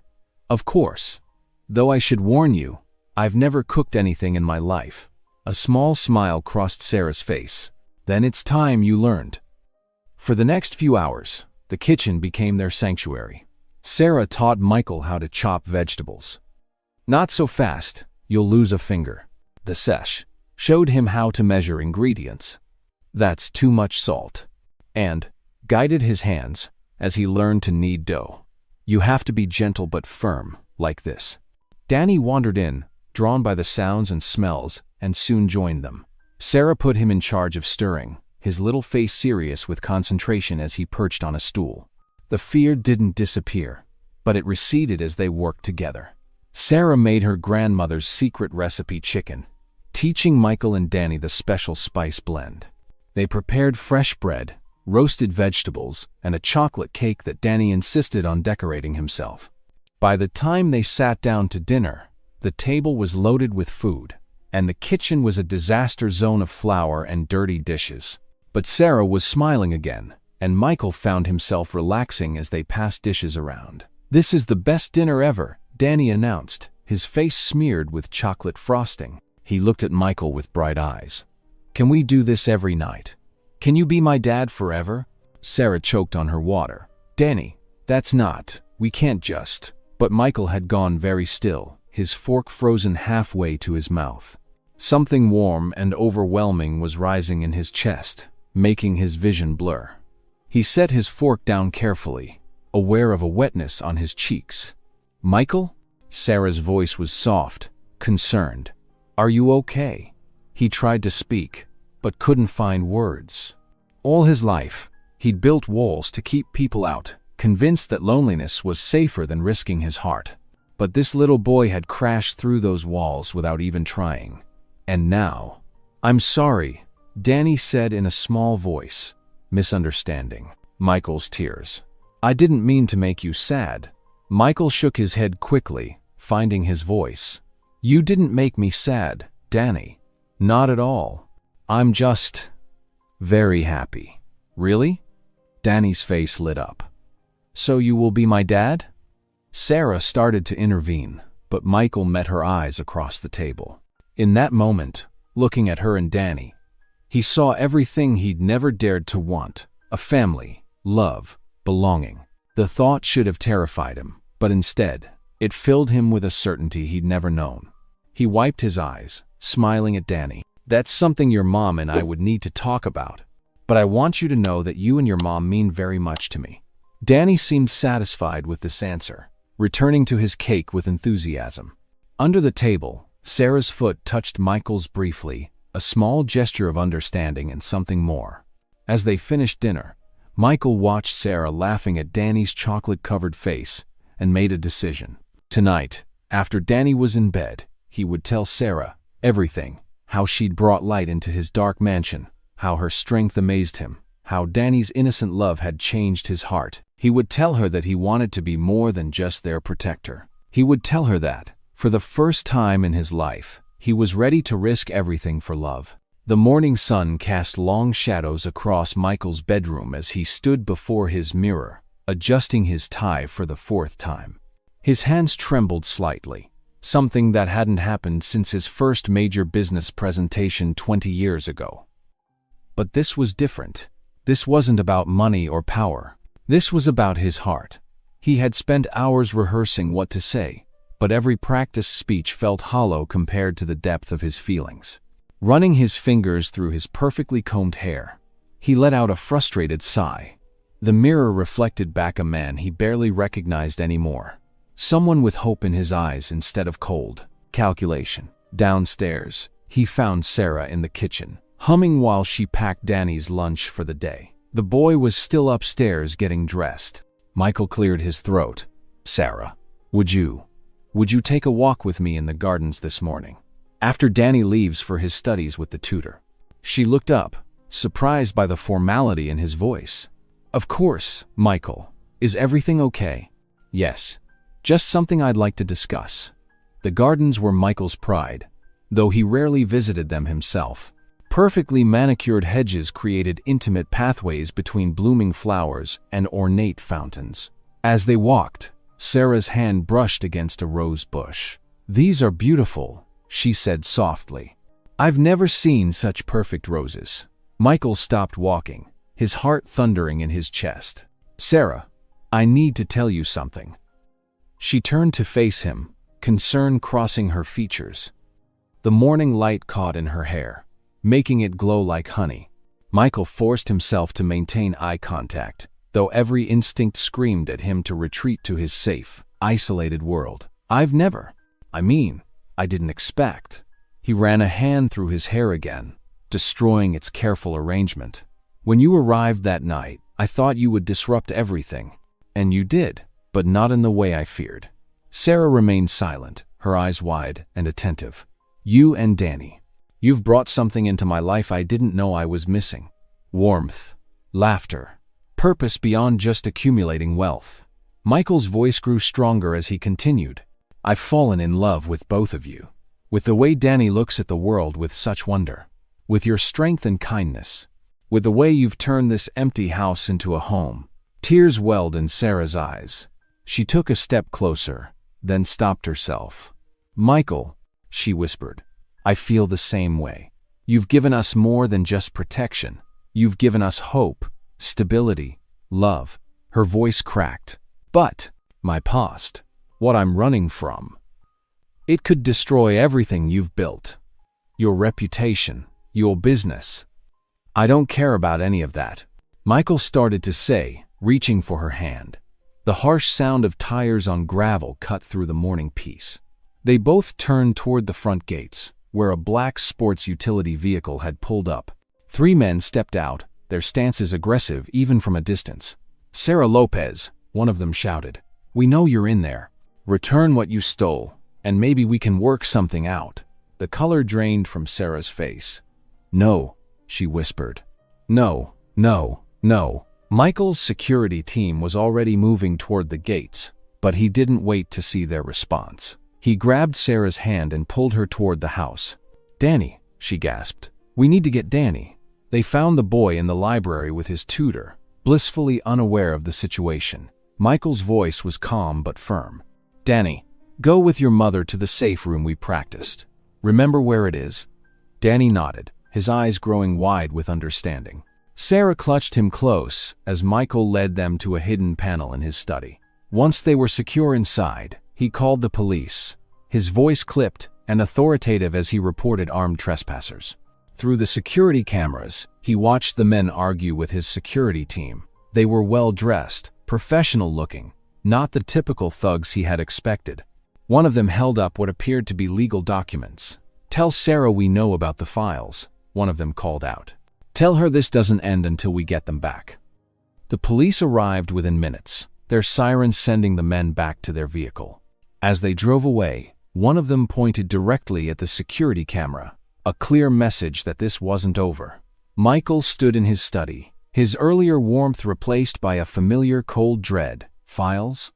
"Of course. Though I should warn you, I've never cooked anything in my life." A small smile crossed Sarah's face. "Then it's time you learned." For the next few hours, the kitchen became their sanctuary. Sarah taught Michael how to chop vegetables. "Not so fast, you'll lose a finger." The sesh showed him how to measure ingredients. "That's too much salt." And guided his hands as he learned to knead dough. "You have to be gentle but firm, like this." Danny wandered in, drawn by the sounds and smells, and soon joined them. Sarah put him in charge of stirring, his little face serious with concentration as he perched on a stool. The fear didn't disappear, but it receded as they worked together. Sarah made her grandmother's secret recipe chicken, teaching Michael and Danny the special spice blend. They prepared fresh bread, roasted vegetables, and a chocolate cake that Danny insisted on decorating himself. By the time they sat down to dinner, the table was loaded with food, and the kitchen was a disaster zone of flour and dirty dishes. But Sarah was smiling again, and Michael found himself relaxing as they passed dishes around. "This is the best dinner ever," Danny announced, his face smeared with chocolate frosting. He looked at Michael with bright eyes. "Can we do this every night? Can you be my dad forever?" Sarah choked on her water. "Danny, we can't just—" But Michael had gone very still, his fork frozen halfway to his mouth. Something warm and overwhelming was rising in his chest, making his vision blur. He set his fork down carefully, aware of a wetness on his cheeks. "Michael?" Sarah's voice was soft, concerned. "Are you okay?" He tried to speak, but couldn't find words. All his life, he'd built walls to keep people out, convinced that loneliness was safer than risking his heart. But this little boy had crashed through those walls without even trying. And now— "I'm sorry," Danny said in a small voice, misunderstanding Michael's tears. "I didn't mean to make you sad." Michael shook his head quickly, finding his voice. "You didn't make me sad, Danny. Not at all. I'm just very happy." "Really?" Danny's face lit up. "So you will be my dad?" Sarah started to intervene, but Michael met her eyes across the table. In that moment, looking at her and Danny, he saw everything he'd never dared to want: a family, love, belonging. The thought should have terrified him, but instead, it filled him with a certainty he'd never known. He wiped his eyes, smiling at Danny. "That's something your mom and I would need to talk about. But I want you to know that you and your mom mean very much to me." Danny seemed satisfied with this answer, returning to his cake with enthusiasm. Under the table, Sarah's foot touched Michael's briefly, a small gesture of understanding and something more. As they finished dinner, Michael watched Sarah laughing at Danny's chocolate-covered face and made a decision. Tonight, after Danny was in bed, he would tell Sarah everything: how she'd brought light into his dark mansion, how her strength amazed him, how Danny's innocent love had changed his heart. He would tell her that he wanted to be more than just their protector. He would tell her that, for the first time in his life, he was ready to risk everything for love. The morning sun cast long shadows across Michael's bedroom as he stood before his mirror, adjusting his tie for the fourth time. His hands trembled slightly, something that hadn't happened since his first major business presentation 20 years ago. But this was different. This wasn't about money or power. This was about his heart. He had spent hours rehearsing what to say, but every practiced speech felt hollow compared to the depth of his feelings. Running his fingers through his perfectly combed hair, he let out a frustrated sigh. The mirror reflected back a man he barely recognized anymore. Someone with hope in his eyes instead of cold calculation. Downstairs, he found Sarah in the kitchen, humming while she packed Danny's lunch for the day. The boy was still upstairs getting dressed. Michael cleared his throat. "Sarah, would you take a walk with me in the gardens this morning, after Danny leaves for his studies with the tutor?" She looked up, surprised by the formality in his voice. "Of course, Michael. Is everything okay?" "Yes. Just something I'd like to discuss." The gardens were Michael's pride, though he rarely visited them himself. Perfectly manicured hedges created intimate pathways between blooming flowers and ornate fountains. As they walked, Sarah's hand brushed against a rose bush. "These are beautiful," she said softly. "I've never seen such perfect roses." Michael stopped walking, his heart thundering in his chest. "Sarah, I need to tell you something." She turned to face him, concern crossing her features. The morning light caught in her hair, making it glow like honey. Michael forced himself to maintain eye contact, though every instinct screamed at him to retreat to his safe, isolated world. I didn't expect." He ran a hand through his hair again, destroying its careful arrangement. "When you arrived that night, I thought you would disrupt everything. And you did, but not in the way I feared." Sarah remained silent, her eyes wide and attentive. "You and Danny. You've brought something into my life I didn't know I was missing. Warmth, laughter, purpose beyond just accumulating wealth." Michael's voice grew stronger as he continued. "I've fallen in love with both of you. With the way Danny looks at the world with such wonder. With your strength and kindness. With the way you've turned this empty house into a home." Tears welled in Sarah's eyes. She took a step closer, then stopped herself. "Michael," she whispered, "I feel the same way. You've given us more than just protection. You've given us hope, stability, love." Her voice cracked. "But my past, what I'm running from, it could destroy everything you've built. Your reputation, your business. I don't care about any of that." Michael started to say, reaching for her hand. The harsh sound of tires on gravel cut through the morning peace. They both turned toward the front gates, where a black sports utility vehicle had pulled up. 3 men stepped out, their stances aggressive even from a distance. "Sarah Lopez," one of them shouted. "We know you're in there. Return what you stole, and maybe we can work something out." The color drained from Sarah's face. "No," she whispered. "No, no, no." Michael's security team was already moving toward the gates, but he didn't wait to see their response. He grabbed Sarah's hand and pulled her toward the house. "Danny," she gasped. "We need to get Danny." They found the boy in the library with his tutor, blissfully unaware of the situation. Michael's voice was calm but firm. "Danny, go with your mother to the safe room we practiced. Remember where it is?" Danny nodded, his eyes growing wide with understanding. Sarah clutched him close as Michael led them to a hidden panel in his study. Once they were secure inside, he called the police, his voice clipped and authoritative as he reported armed trespassers. Through the security cameras, he watched the men argue with his security team. They were well-dressed, professional-looking, not the typical thugs he had expected. One of them held up what appeared to be legal documents. "Tell Sarah we know about the files," one of them called out. "Tell her this doesn't end until we get them back." The police arrived within minutes, their sirens sending the men back to their vehicle. As they drove away, one of them pointed directly at the security camera, a clear message that this wasn't over. Michael stood in his study, his earlier warmth replaced by a familiar cold dread. Files?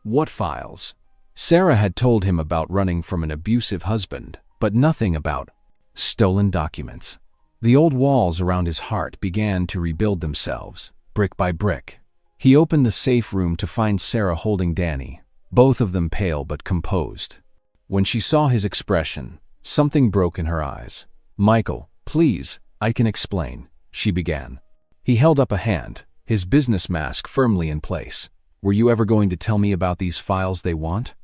What files? Sarah had told him about running from an abusive husband, but nothing about stolen documents. The old walls around his heart began to rebuild themselves, brick by brick. He opened the safe room to find Sarah holding Danny, both of them pale but composed. When she saw his expression, something broke in her eyes. "Michael, please, I can explain," she began. He held up a hand, his business mask firmly in place. "Were you ever going to tell me about these files they want?"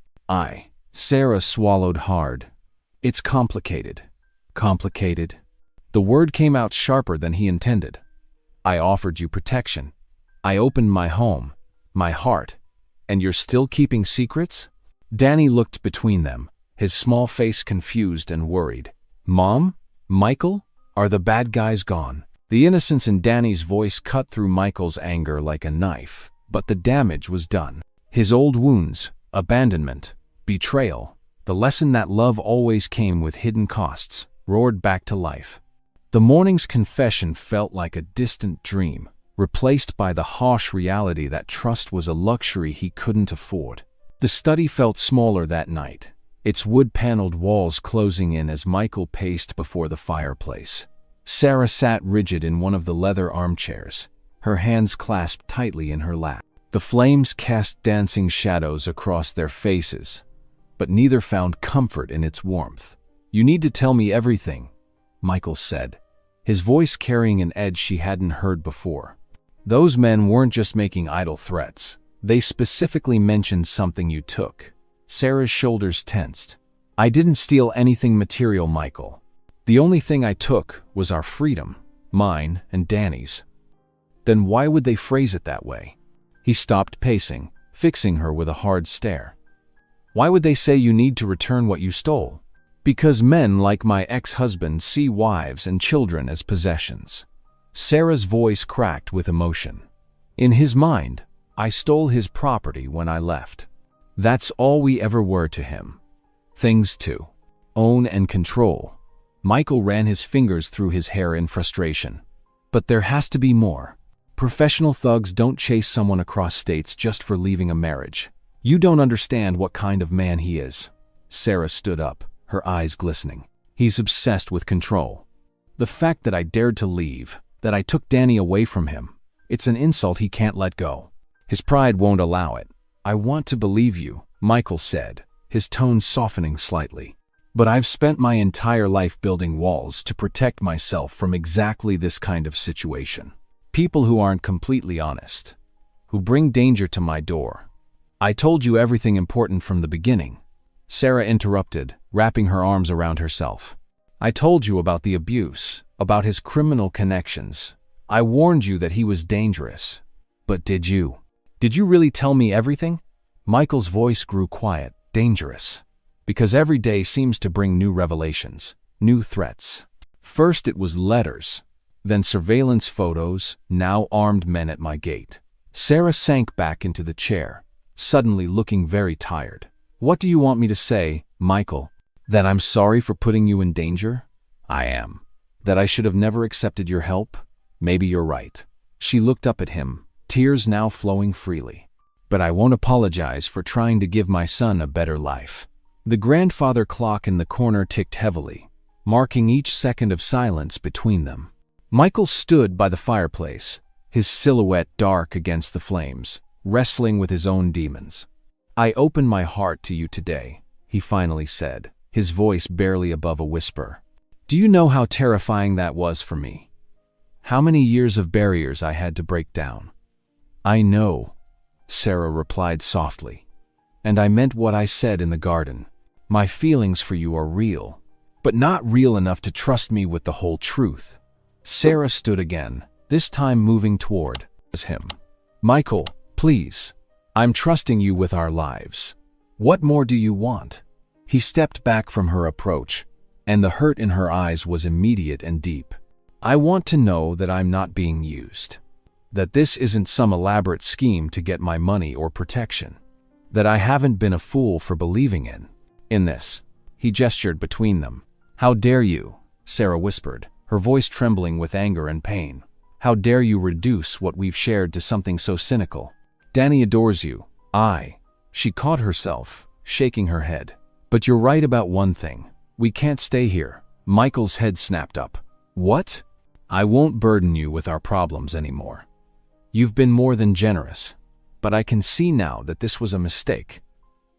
Sarah swallowed hard. "It's complicated." Complicated? The word came out sharper than he intended. "I offered you protection. I opened my home, my heart, and you're still keeping secrets?" Danny looked between them, his small face confused and worried. "Mom? Michael? Are the bad guys gone?" The innocence in Danny's voice cut through Michael's anger like a knife, but the damage was done. His old wounds, abandonment, betrayal, the lesson that love always came with hidden costs, roared back to life. The morning's confession felt like a distant dream, replaced by the harsh reality that trust was a luxury he couldn't afford. The study felt smaller that night, its wood-paneled walls closing in as Michael paced before the fireplace. Sarah sat rigid in one of the leather armchairs, her hands clasped tightly in her lap. The flames cast dancing shadows across their faces, but neither found comfort in its warmth. "You need to tell me everything," Michael said, his voice carrying an edge she hadn't heard before. "Those men weren't just making idle threats. They specifically mentioned something you took." Sarah's shoulders tensed. "I didn't steal anything material, Michael. The only thing I took was our freedom, mine and Danny's." "Then why would they phrase it that way?" He stopped pacing, fixing her with a hard stare. "Why would they say you need to return what you stole?" "Because men like my ex-husband see wives and children as possessions." Sarah's voice cracked with emotion. "In his mind, I stole his property when I left. That's all we ever were to him. Things to own and control." Michael ran his fingers through his hair in frustration. "But there has to be more. Professional thugs don't chase someone across states just for leaving a marriage. You don't understand what kind of man he is." Sarah stood up, her eyes glistening. "He's obsessed with control. The fact that I dared to leave, that I took Danny away from him, it's an insult he can't let go. His pride won't allow it." "I want to believe you," Michael said, his tone softening slightly. "But I've spent my entire life building walls to protect myself from exactly this kind of situation. People who aren't completely honest, who bring danger to my door." "I told you everything important from the beginning," Sarah interrupted, wrapping her arms around herself. "I told you about the abuse, about his criminal connections. I warned you that he was dangerous. But did you really tell me everything?" Michael's voice grew quiet. "Dangerous. Because every day seems to bring new revelations, new threats. First it was letters, then surveillance photos, now armed men at my gate." Sarah sank back into the chair, suddenly looking very tired. "What do you want me to say, Michael? That I'm sorry for putting you in danger?" "I am. That I should have never accepted your help? Maybe you're right." She looked up at him, tears now flowing freely. "But I won't apologize for trying to give my son a better life." The grandfather clock in the corner ticked heavily, marking each second of silence between them. Michael stood by the fireplace, his silhouette dark against the flames, wrestling with his own demons. "I open my heart to you today," he finally said, his voice barely above a whisper. "Do you know how terrifying that was for me? How many years of barriers I had to break down?" "I know," Sarah replied softly. "And I meant what I said in the garden. My feelings for you are real, but not real enough to trust me with the whole truth." Sarah stood again, this time moving toward him. "Michael, please. I'm trusting you with our lives. What more do you want?" He stepped back from her approach, and the hurt in her eyes was immediate and deep. "I want to know that I'm not being used. That this isn't some elaborate scheme to get my money or protection. That I haven't been a fool for believing in this." He gestured between them. "How dare you?" Sarah whispered, her voice trembling with anger and pain. "How dare you reduce what we've shared to something so cynical? Danny adores you." She caught herself, shaking her head. "But you're right about one thing. We can't stay here." Michael's head snapped up. "What?" "I won't burden you with our problems anymore. You've been more than generous, but I can see now that this was a mistake."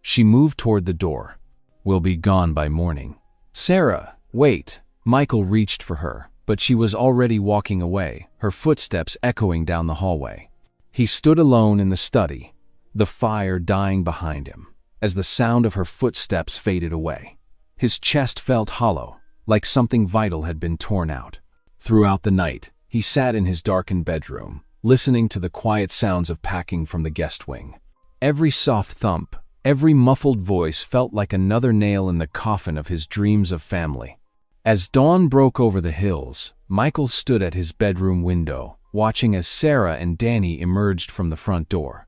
She moved toward the door. "We'll be gone by morning." "Sarah, wait." Michael reached for her, but she was already walking away, her footsteps echoing down the hallway. He stood alone in the study, the fire dying behind him, as the sound of her footsteps faded away. His chest felt hollow, like something vital had been torn out. Throughout the night, he sat in his darkened bedroom, listening to the quiet sounds of packing from the guest wing. Every soft thump, every muffled voice felt like another nail in the coffin of his dreams of family. As dawn broke over the hills, Michael stood at his bedroom window, watching as Sarah and Danny emerged from the front door.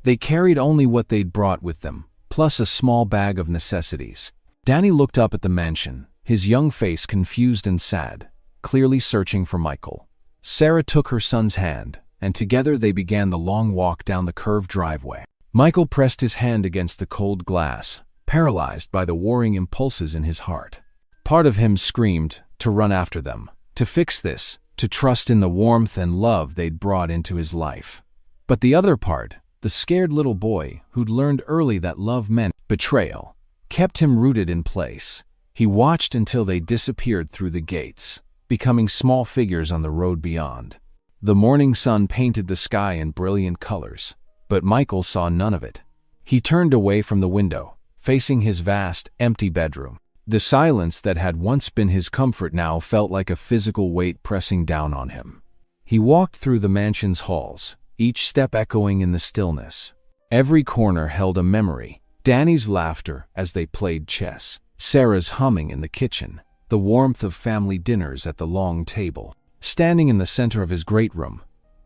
They carried only what they'd brought with them, plus a small bag of necessities. Danny looked up at the mansion, his young face confused and sad, clearly searching for Michael. Sarah took her son's hand, and together they began the long walk down the curved driveway. Michael pressed his hand against the cold glass, paralyzed by the warring impulses in his heart. Part of him screamed to run after them, to fix this, to trust in the warmth and love they'd brought into his life. But the other part, the scared little boy who'd learned early that love meant betrayal, kept him rooted in place. He watched until they disappeared through the gates, becoming small figures on the road beyond. The morning sun painted the sky in brilliant colors, but Michael saw none of it. He turned away from the window, facing his vast, empty bedroom. The silence that had once been his comfort now felt like a physical weight pressing down on him. He walked through the mansion's halls, each step echoing in the stillness. Every corner held a memory. Danny's laughter as they played chess, Sarah's humming in the kitchen, the warmth of family dinners at the long table. Standing in the center of his great room,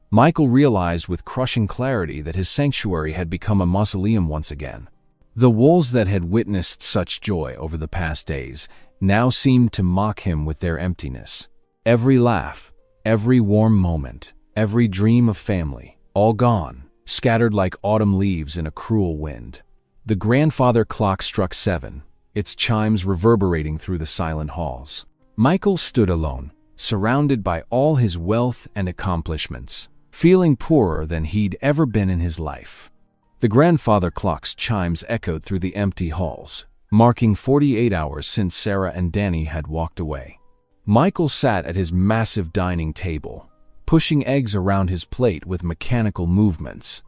Michael realized with crushing clarity that his sanctuary had become a mausoleum once again. The walls that had witnessed such joy over the past days now seemed to mock him with their emptiness. Every laugh, every warm moment, every dream of family, all gone, scattered like autumn leaves in a cruel wind. The grandfather clock struck 7, its chimes reverberating through the silent halls. Michael stood alone, surrounded by all his wealth and accomplishments, feeling poorer than he'd ever been in his life. The grandfather clock's chimes echoed through the empty halls, marking 48 hours since Sarah and Danny had walked away. Michael sat at his massive dining table, pushing eggs around his plate with mechanical movements.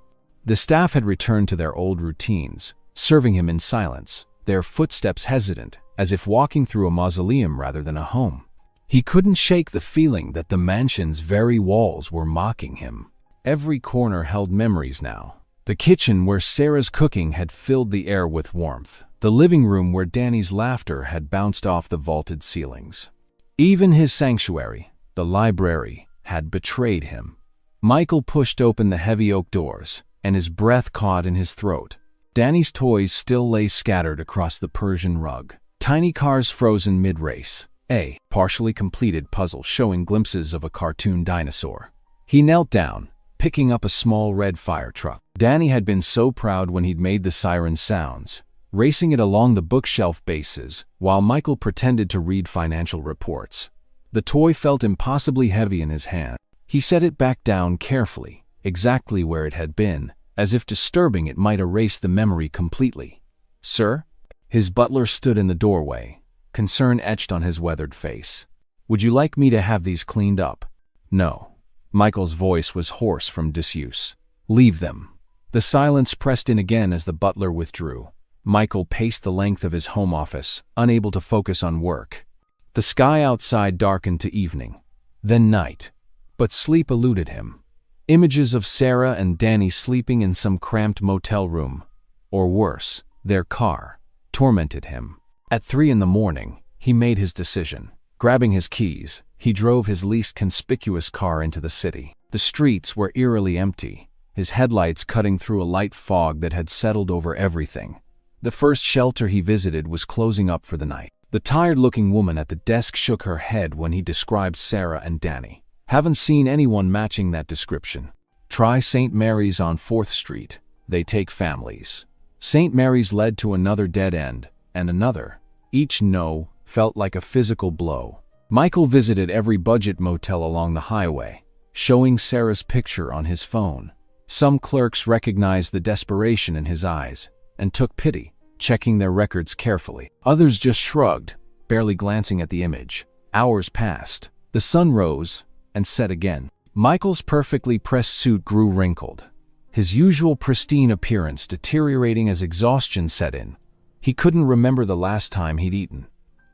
The staff had returned to their old routines, serving him in silence, their footsteps hesitant, as if walking through a mausoleum rather than a home. He couldn't shake the feeling that the mansion's very walls were mocking him. Every corner held memories now. The kitchen where Sarah's cooking had filled the air with warmth. The living room where Danny's laughter had bounced off the vaulted ceilings. Even his sanctuary, the library, had betrayed him. Michael pushed open the heavy oak doors, and his breath caught in his throat. Danny's toys still lay scattered across the Persian rug. Tiny cars frozen mid-race. A partially completed puzzle showing glimpses of a cartoon dinosaur. He knelt down, picking up a small red fire truck. Danny had been so proud when he'd made the siren sounds, racing it along the bookshelf bases, while Michael pretended to read financial reports. The toy felt impossibly heavy in his hand. He set it back down carefully, exactly where it had been, as if disturbing it might erase the memory completely. "Sir?" His butler stood in the doorway, concern etched on his weathered face. "Would you like me to have these cleaned up?" "No." Michael's voice was hoarse from disuse. "Leave them." The silence pressed in again as the butler withdrew. Michael paced the length of his home office, unable to focus on work. The sky outside darkened to evening, then night, but sleep eluded him. Images of Sarah and Danny sleeping in some cramped motel room, or worse, their car, tormented him. At 3 a.m, he made his decision. Grabbing his keys, he drove his least conspicuous car into the city. The streets were eerily empty, his headlights cutting through a light fog that had settled over everything. The first shelter he visited was closing up for the night. The tired-looking woman at the desk shook her head when he described Sarah and Danny. "Haven't seen anyone matching that description. Try St. Mary's on 4th Street. They take families." St. Mary's led to another dead end, and another. Each no felt like a physical blow. Michael visited every budget motel along the highway, showing Sarah's picture on his phone. Some clerks recognized the desperation in his eyes and took pity, checking their records carefully. Others just shrugged, barely glancing at the image. Hours passed. The sun rose and set again. Michael's perfectly pressed suit grew wrinkled, his usual pristine appearance deteriorating as exhaustion set in. He couldn't remember the last time he'd eaten.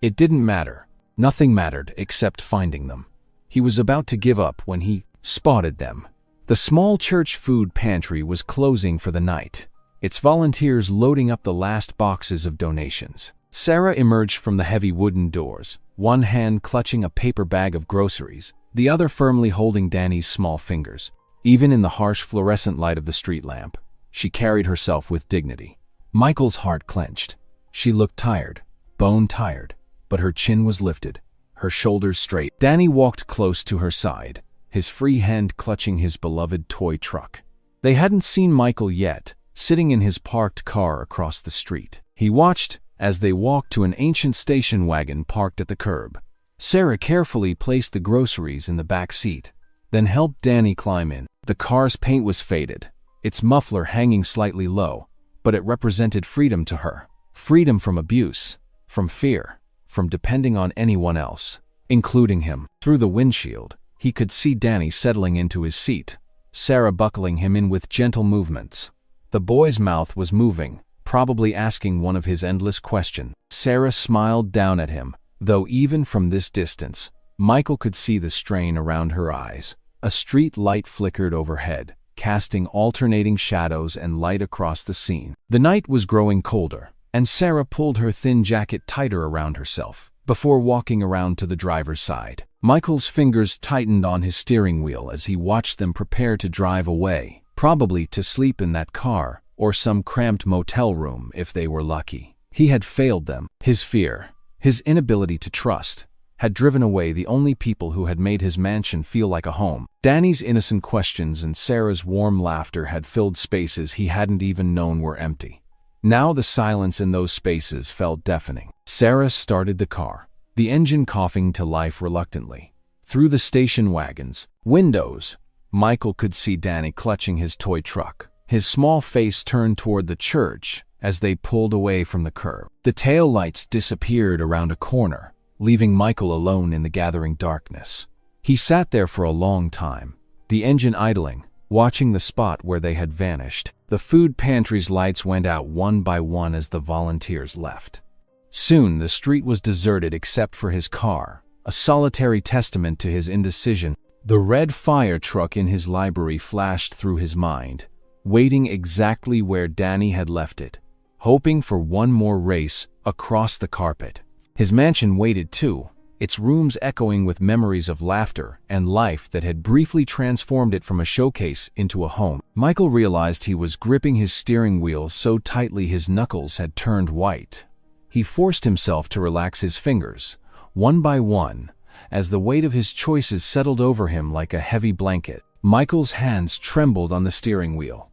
It didn't matter. Nothing mattered except finding them. He was about to give up when he spotted them. The small church food pantry was closing for the night, its volunteers loading up the last boxes of donations. Sarah emerged from the heavy wooden doors, one hand clutching a paper bag of groceries, the other firmly holding Danny's small fingers. Even in the harsh fluorescent light of the street lamp, she carried herself with dignity. Michael's heart clenched. She looked tired, bone-tired, but her chin was lifted, her shoulders straight. Danny walked close to her side, his free hand clutching his beloved toy truck. They hadn't seen Michael yet, sitting in his parked car across the street. He watched as they walked to an ancient station wagon parked at the curb. Sarah carefully placed the groceries in the back seat, then helped Danny climb in. The car's paint was faded, its muffler hanging slightly low, but it represented freedom to her. Freedom from abuse, from fear, from depending on anyone else, including him. Through the windshield, he could see Danny settling into his seat, Sarah buckling him in with gentle movements. The boy's mouth was moving, probably asking one of his endless questions. Sarah smiled down at him, though even from this distance, Michael could see the strain around her eyes. A street light flickered overhead, casting alternating shadows and light across the scene. The night was growing colder, and Sarah pulled her thin jacket tighter around herself, before walking around to the driver's side. Michael's fingers tightened on his steering wheel as he watched them prepare to drive away, probably to sleep in that car, or some cramped motel room if they were lucky. He had failed them. His fear, his inability to trust, had driven away the only people who had made his mansion feel like a home. Danny's innocent questions and Sarah's warm laughter had filled spaces he hadn't even known were empty. Now the silence in those spaces felt deafening. Sarah started the car, the engine coughing to life reluctantly. Through the station wagon's windows, Michael could see Danny clutching his toy truck, his small face turned toward the church as they pulled away from the curb. The taillights disappeared around a corner, leaving Michael alone in the gathering darkness. He sat there for a long time, the engine idling, watching the spot where they had vanished. The food pantry's lights went out one by one as the volunteers left. Soon the street was deserted except for his car, a solitary testament to his indecision. The red fire truck in his library flashed through his mind, waiting exactly where Danny had left it, hoping for one more race across the carpet. His mansion waited too, its rooms echoing with memories of laughter and life that had briefly transformed it from a showcase into a home. Michael realized he was gripping his steering wheel so tightly his knuckles had turned white. He forced himself to relax his fingers, one by one, as the weight of his choices settled over him like a heavy blanket. Michael's hands trembled on the steering wheel.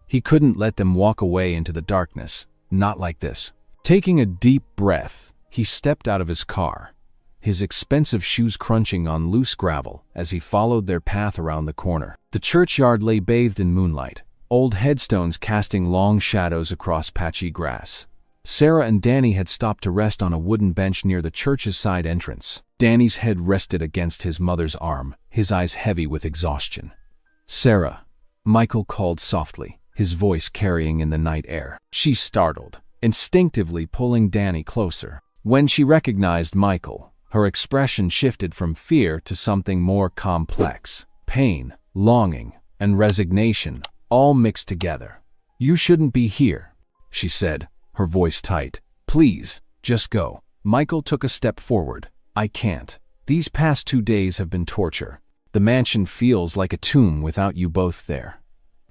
He couldn't let them walk away into the darkness, not like this. Taking a deep breath, he stepped out of his car, his expensive shoes crunching on loose gravel as he followed their path around the corner. The churchyard lay bathed in moonlight, old headstones casting long shadows across patchy grass. Sarah and Danny had stopped to rest on a wooden bench near the church's side entrance. Danny's head rested against his mother's arm, his eyes heavy with exhaustion. "Sarah," Michael called softly, his voice carrying in the night air. She startled, instinctively pulling Danny closer. When she recognized Michael, her expression shifted from fear to something more complex. Pain, longing, and resignation, all mixed together. "You shouldn't be here," she said, her voice tight. "Please, just go." Michael took a step forward. "I can't. These past 2 days have been torture. The mansion feels like a tomb without you both there.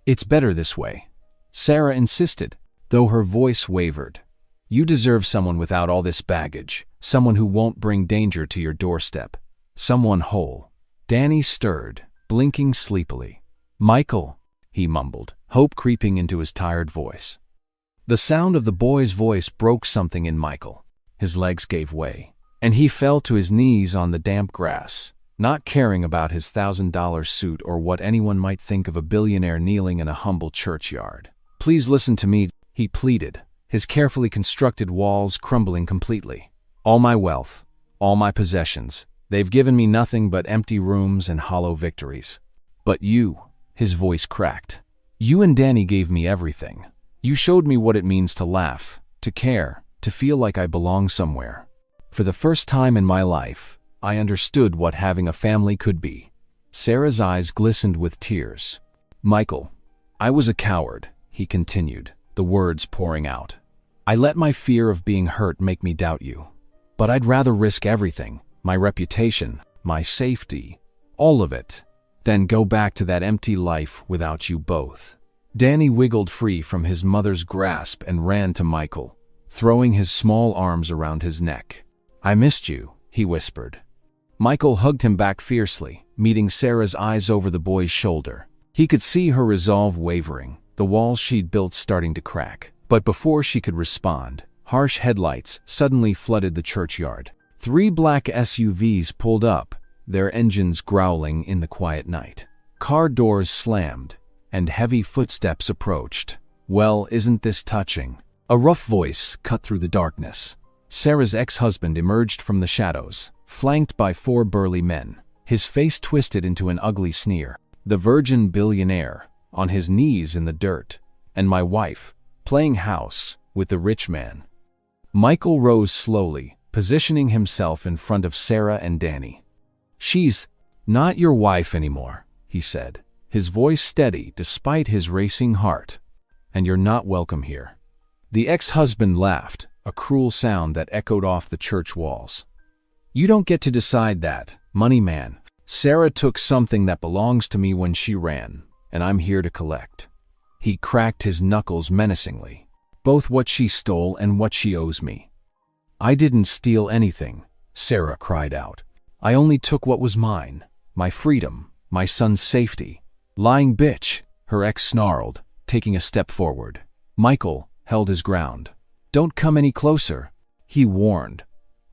It's better this way," Sarah insisted, though her voice wavered. "You deserve someone without all this baggage, someone who won't bring danger to your doorstep, someone whole." Danny stirred, blinking sleepily. "Michael," he mumbled, hope creeping into his tired voice. The sound of the boy's voice broke something in Michael. His legs gave way, and he fell to his knees on the damp grass, not caring about his $1,000 suit or what anyone might think of a billionaire kneeling in a humble churchyard. "Please listen to me," he pleaded, his carefully constructed walls crumbling completely. "All my wealth, all my possessions, they've given me nothing but empty rooms and hollow victories. But you," his voice cracked, "you and Danny gave me everything. You showed me what it means to laugh, to care, to feel like I belong somewhere. For the first time in my life, I understood what having a family could be." Sarah's eyes glistened with tears. "Michael, I was a coward," he continued, the words pouring out. "I let my fear of being hurt make me doubt you. But I'd rather risk everything, my reputation, my safety, all of it, than go back to that empty life without you both." Danny wiggled free from his mother's grasp and ran to Michael, throwing his small arms around his neck. "I missed you," he whispered. Michael hugged him back fiercely, meeting Sarah's eyes over the boy's shoulder. He could see her resolve wavering, the walls she'd built starting to crack. But before she could respond, harsh headlights suddenly flooded the churchyard. 3 black SUVs pulled up, their engines growling in the quiet night. Car doors slammed, and heavy footsteps approached. "Well, isn't this touching?" A rough voice cut through the darkness. Sarah's ex-husband emerged from the shadows, flanked by 4 burly men, his face twisted into an ugly sneer. "The virgin billionaire, on his knees in the dirt, and my wife, playing house with the rich man." Michael rose slowly, positioning himself in front of Sarah and Danny. "She's not your wife anymore," he said, his voice steady despite his racing heart. "And you're not welcome here." The ex-husband laughed, a cruel sound that echoed off the church walls. "You don't get to decide that, money man. Sarah took something that belongs to me when she ran, and I'm here to collect." He cracked his knuckles menacingly. "Both what she stole and what she owes me." "I didn't steal anything," Sarah cried out. "I only took what was mine, my freedom, my son's safety." "Lying bitch," her ex snarled, taking a step forward. Michael held his ground. "Don't come any closer," he warned,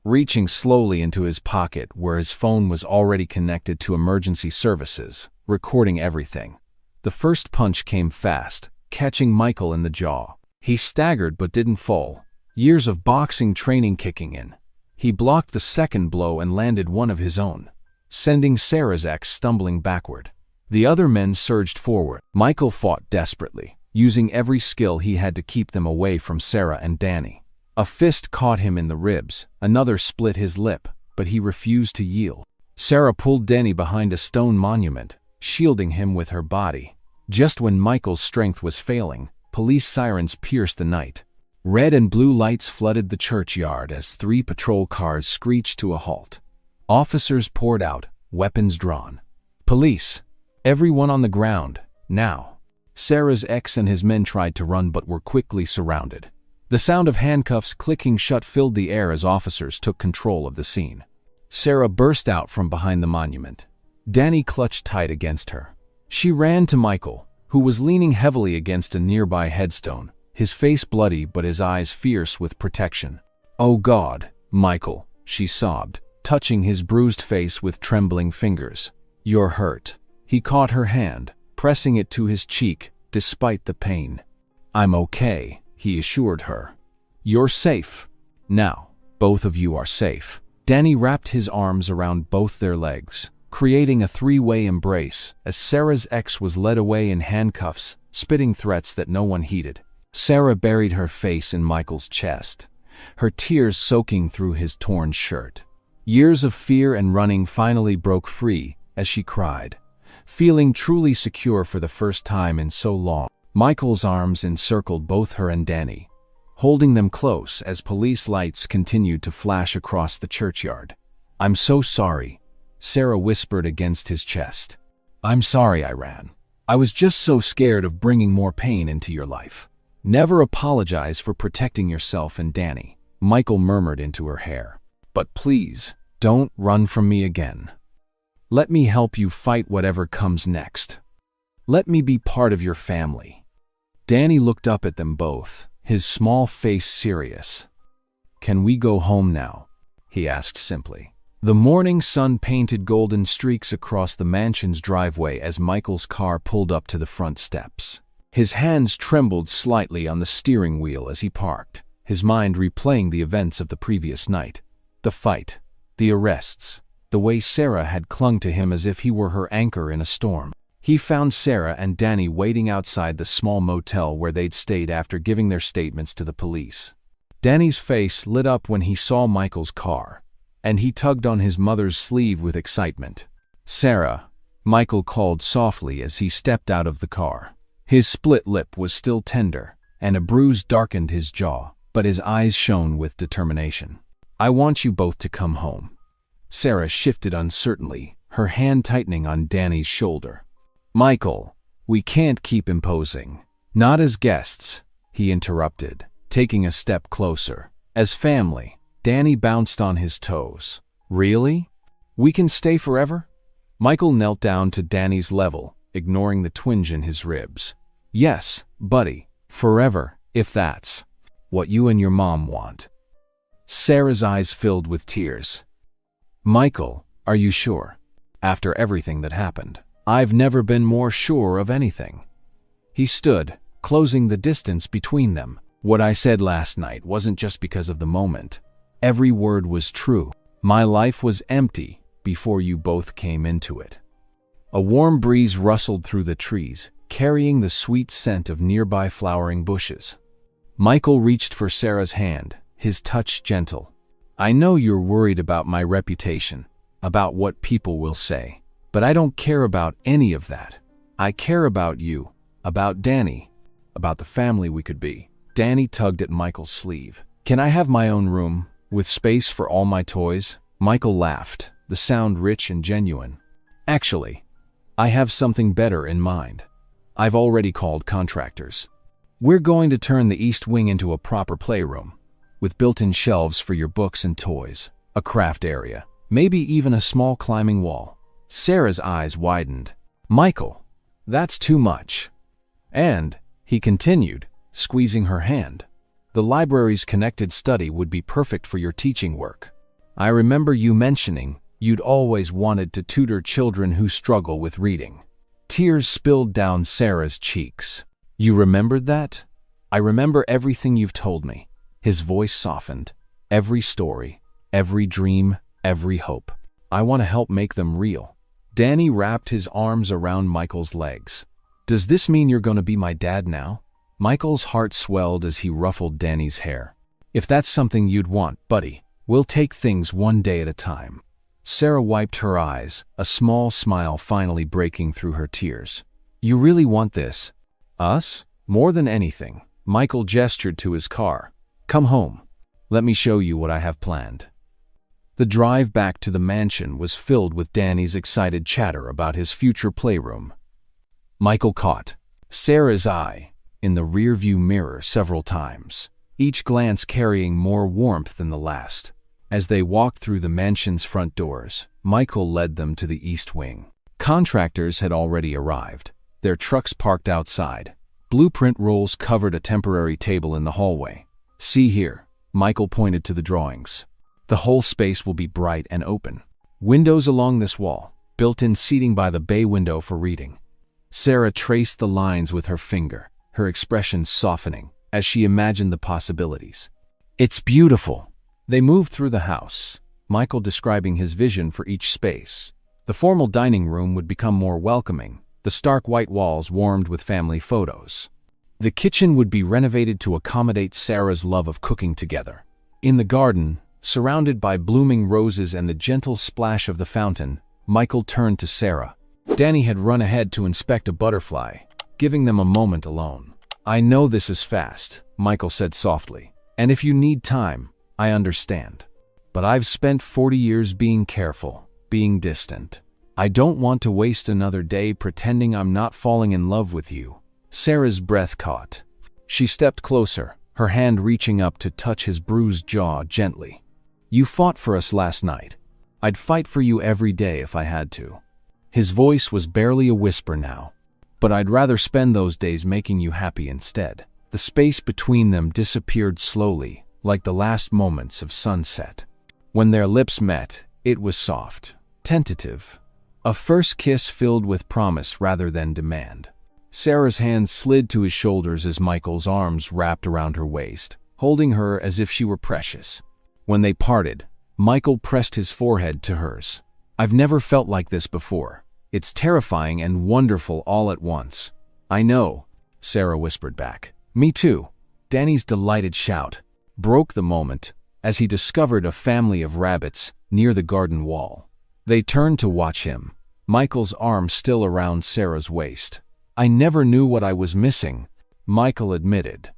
reaching slowly into his pocket where his phone was already connected to emergency services, recording everything. The first punch came fast, catching Michael in the jaw. He staggered but didn't fall, years of boxing training kicking in. He blocked the second blow and landed one of his own, sending Sarah's ex stumbling backward. The other men surged forward. Michael fought desperately, using every skill he had to keep them away from Sarah and Danny. A fist caught him in the ribs, another split his lip, but he refused to yield. Sarah pulled Danny behind a stone monument, shielding him with her body. Just when Michael's strength was failing, police sirens pierced the night. Red and blue lights flooded the churchyard as 3 patrol cars screeched to a halt. Officers poured out, weapons drawn. "Police! Everyone on the ground, now!" Sarah's ex and his men tried to run but were quickly surrounded. The sound of handcuffs clicking shut filled the air as officers took control of the scene. Sarah burst out from behind the monument. Danny clutched tight against her. She ran to Michael, who was leaning heavily against a nearby headstone, his face bloody but his eyes fierce with protection. "Oh God, Michael," she sobbed, touching his bruised face with trembling fingers. "You're hurt." He caught her hand, pressing it to his cheek, despite the pain. "I'm okay," he assured her. "You're safe. Now, both of you are safe." Danny wrapped his arms around both their legs, creating a three-way embrace as Sarah's ex was led away in handcuffs, spitting threats that no one heeded. Sarah buried her face in Michael's chest, her tears soaking through his torn shirt. Years of fear and running finally broke free as she cried, feeling truly secure for the first time in so long. Michael's arms encircled both her and Danny, holding them close as police lights continued to flash across the churchyard. "I'm so sorry," Sarah whispered against his chest. "I'm sorry I ran. I was just so scared of bringing more pain into your life." "Never apologize for protecting yourself and Danny," Michael murmured into her hair. "But please, don't run from me again. Let me help you fight whatever comes next. Let me be part of your family." Danny looked up at them both, his small face serious. "Can we go home now?" he asked simply. The morning sun painted golden streaks across the mansion's driveway as Michael's car pulled up to the front steps. His hands trembled slightly on the steering wheel as he parked, his mind replaying the events of the previous night. The fight, the arrests, the way Sarah had clung to him as if he were her anchor in a storm. He found Sarah and Danny waiting outside the small motel where they'd stayed after giving their statements to the police. Danny's face lit up when he saw Michael's car, and he tugged on his mother's sleeve with excitement. "Sarah," Michael called softly as he stepped out of the car. His split lip was still tender, and a bruise darkened his jaw, but his eyes shone with determination. "I want you both to come home." Sarah shifted uncertainly, her hand tightening on Danny's shoulder. "Michael, we can't keep imposing." "Not as guests," he interrupted, taking a step closer. "As family." Danny bounced on his toes. "Really? We can stay forever?" Michael knelt down to Danny's level, ignoring the twinge in his ribs. "Yes, buddy, forever, if that's what you and your mom want." Sarah's eyes filled with tears. "Michael, are you sure? After everything that happened?" "I've never been more sure of anything." He stood, closing the distance between them. "What I said last night wasn't just because of the moment. Every word was true. My life was empty before you both came into it." A warm breeze rustled through the trees, carrying the sweet scent of nearby flowering bushes. Michael reached for Sarah's hand, his touch gentle. "I know you're worried about my reputation, about what people will say, but I don't care about any of that. I care about you, about Danny, about the family we could be." Danny tugged at Michael's sleeve. "Can I have my own room, with space for all my toys?" Michael laughed, the sound rich and genuine. "Actually, I have something better in mind. I've already called contractors. We're going to turn the east wing into a proper playroom, with built-in shelves for your books and toys, a craft area, maybe even a small climbing wall." Sarah's eyes widened. "Michael, that's too much." "And," he continued, squeezing her hand, "the library's connected study would be perfect for your teaching work. I remember you mentioning you'd always wanted to tutor children who struggle with reading." Tears spilled down Sarah's cheeks. "You remembered that?" "I remember everything you've told me." His voice softened. "Every story, every dream, every hope. I want to help make them real." Danny wrapped his arms around Michael's legs. "Does this mean you're going to be my dad now?" Michael's heart swelled as he ruffled Danny's hair. "If that's something you'd want, buddy, we'll take things one day at a time." Sarah wiped her eyes, a small smile finally breaking through her tears. "You really want this?" "Us? More than anything." Michael gestured to his car. "Come home. Let me show you what I have planned." The drive back to the mansion was filled with Danny's excited chatter about his future playroom. Michael caught Sarah's eye in the rearview mirror several times, each glance carrying more warmth than the last. As they walked through the mansion's front doors, Michael led them to the east wing. Contractors had already arrived, their trucks parked outside. Blueprint rolls covered a temporary table in the hallway. "See here," Michael pointed to the drawings. The whole space will be bright and open. Windows along this wall, built-in seating by the bay window for reading. Sarah traced the lines with her finger, her expression softening as she imagined the possibilities. It's beautiful. They moved through the house, Michael describing his vision for each space. The formal dining room would become more welcoming, the stark white walls warmed with family photos. The kitchen would be renovated to accommodate Sarah's love of cooking together. In the garden, surrounded by blooming roses and the gentle splash of the fountain, Michael turned to Sarah. Danny had run ahead to inspect a butterfly, giving them a moment alone. I know this is fast, Michael said softly, and if you need time, I understand. But I've spent 40 years being careful, being distant. I don't want to waste another day pretending I'm not falling in love with you. Sarah's breath caught. She stepped closer, her hand reaching up to touch his bruised jaw gently. You fought for us last night. I'd fight for you every day if I had to. His voice was barely a whisper now. But I'd rather spend those days making you happy instead. The space between them disappeared slowly, like the last moments of sunset. When their lips met, it was soft, tentative. A first kiss filled with promise rather than demand. Sarah's hands slid to his shoulders as Michael's arms wrapped around her waist, holding her as if she were precious. When they parted, Michael pressed his forehead to hers. I've never felt like this before. It's terrifying and wonderful all at once. I know, Sarah whispered back. Me too. Danny's delighted shout broke the moment as he discovered a family of rabbits near the garden wall. They turned to watch him, Michael's arm still around Sarah's waist. I never knew what I was missing, Michael admitted.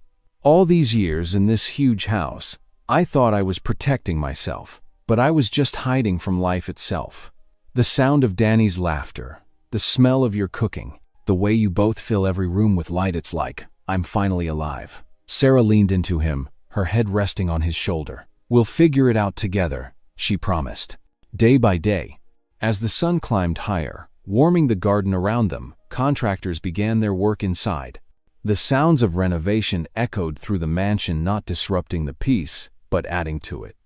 All these years in this huge house, I thought I was protecting myself, but I was just hiding from life itself. The sound of Danny's laughter, the smell of your cooking, the way you both fill every room with light, it's like, I'm finally alive. Sarah leaned into him, her head resting on his shoulder. We'll figure it out together, she promised. Day by day, as the sun climbed higher, warming the garden around them, contractors began their work inside. The sounds of renovation echoed through the mansion, not disrupting the peace, but adding to it.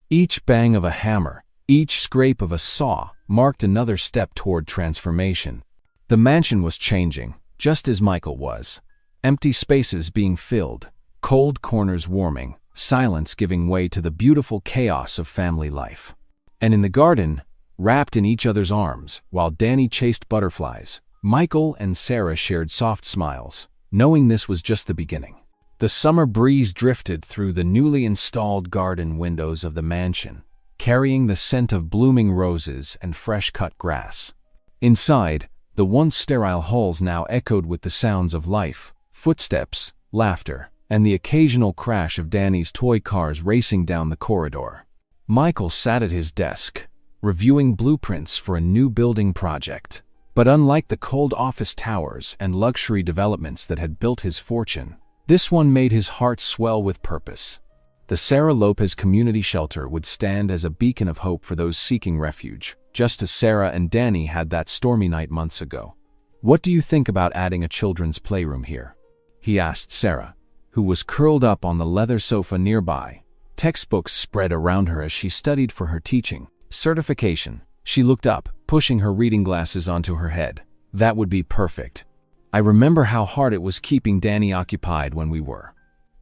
Each bang of a hammer, each scrape of a saw, marked another step toward transformation. The mansion was changing, just as Michael was. Empty spaces being filled, cold corners warming, silence giving way to the beautiful chaos of family life. And in the garden, wrapped in each other's arms, while Danny chased butterflies, Michael and Sarah shared soft smiles, knowing this was just the beginning. The summer breeze drifted through the newly installed garden windows of the mansion, carrying the scent of blooming roses and fresh-cut grass. Inside, the once sterile halls now echoed with the sounds of life, footsteps, laughter, and the occasional crash of Danny's toy cars racing down the corridor. Michael sat at his desk, reviewing blueprints for a new building project. But unlike the cold office towers and luxury developments that had built his fortune, this one made his heart swell with purpose. The Sarah Lopez Community Shelter would stand as a beacon of hope for those seeking refuge, just as Sarah and Danny had that stormy night months ago. What do you think about adding a children's playroom here? He asked Sarah, who was curled up on the leather sofa nearby, textbooks spread around her as she studied for her teaching certification. She looked up, pushing her reading glasses onto her head. That would be perfect. I remember how hard it was keeping Danny occupied when we were.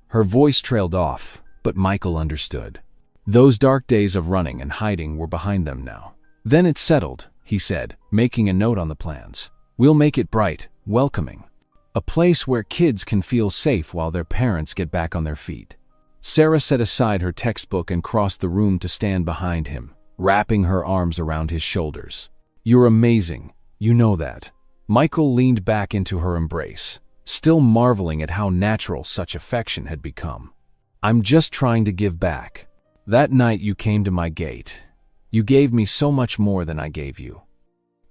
Her voice trailed off, but Michael understood. Those dark days of running and hiding were behind them now. Then it's settled, he said, making a note on the plans. We'll make it bright, welcoming. A place where kids can feel safe while their parents get back on their feet. Sarah set aside her textbook and crossed the room to stand behind him, wrapping her arms around his shoulders. You're amazing, you know that. Michael leaned back into her embrace, still marveling at how natural such affection had become. I'm just trying to give back. That night you came to my gate. You gave me so much more than I gave you.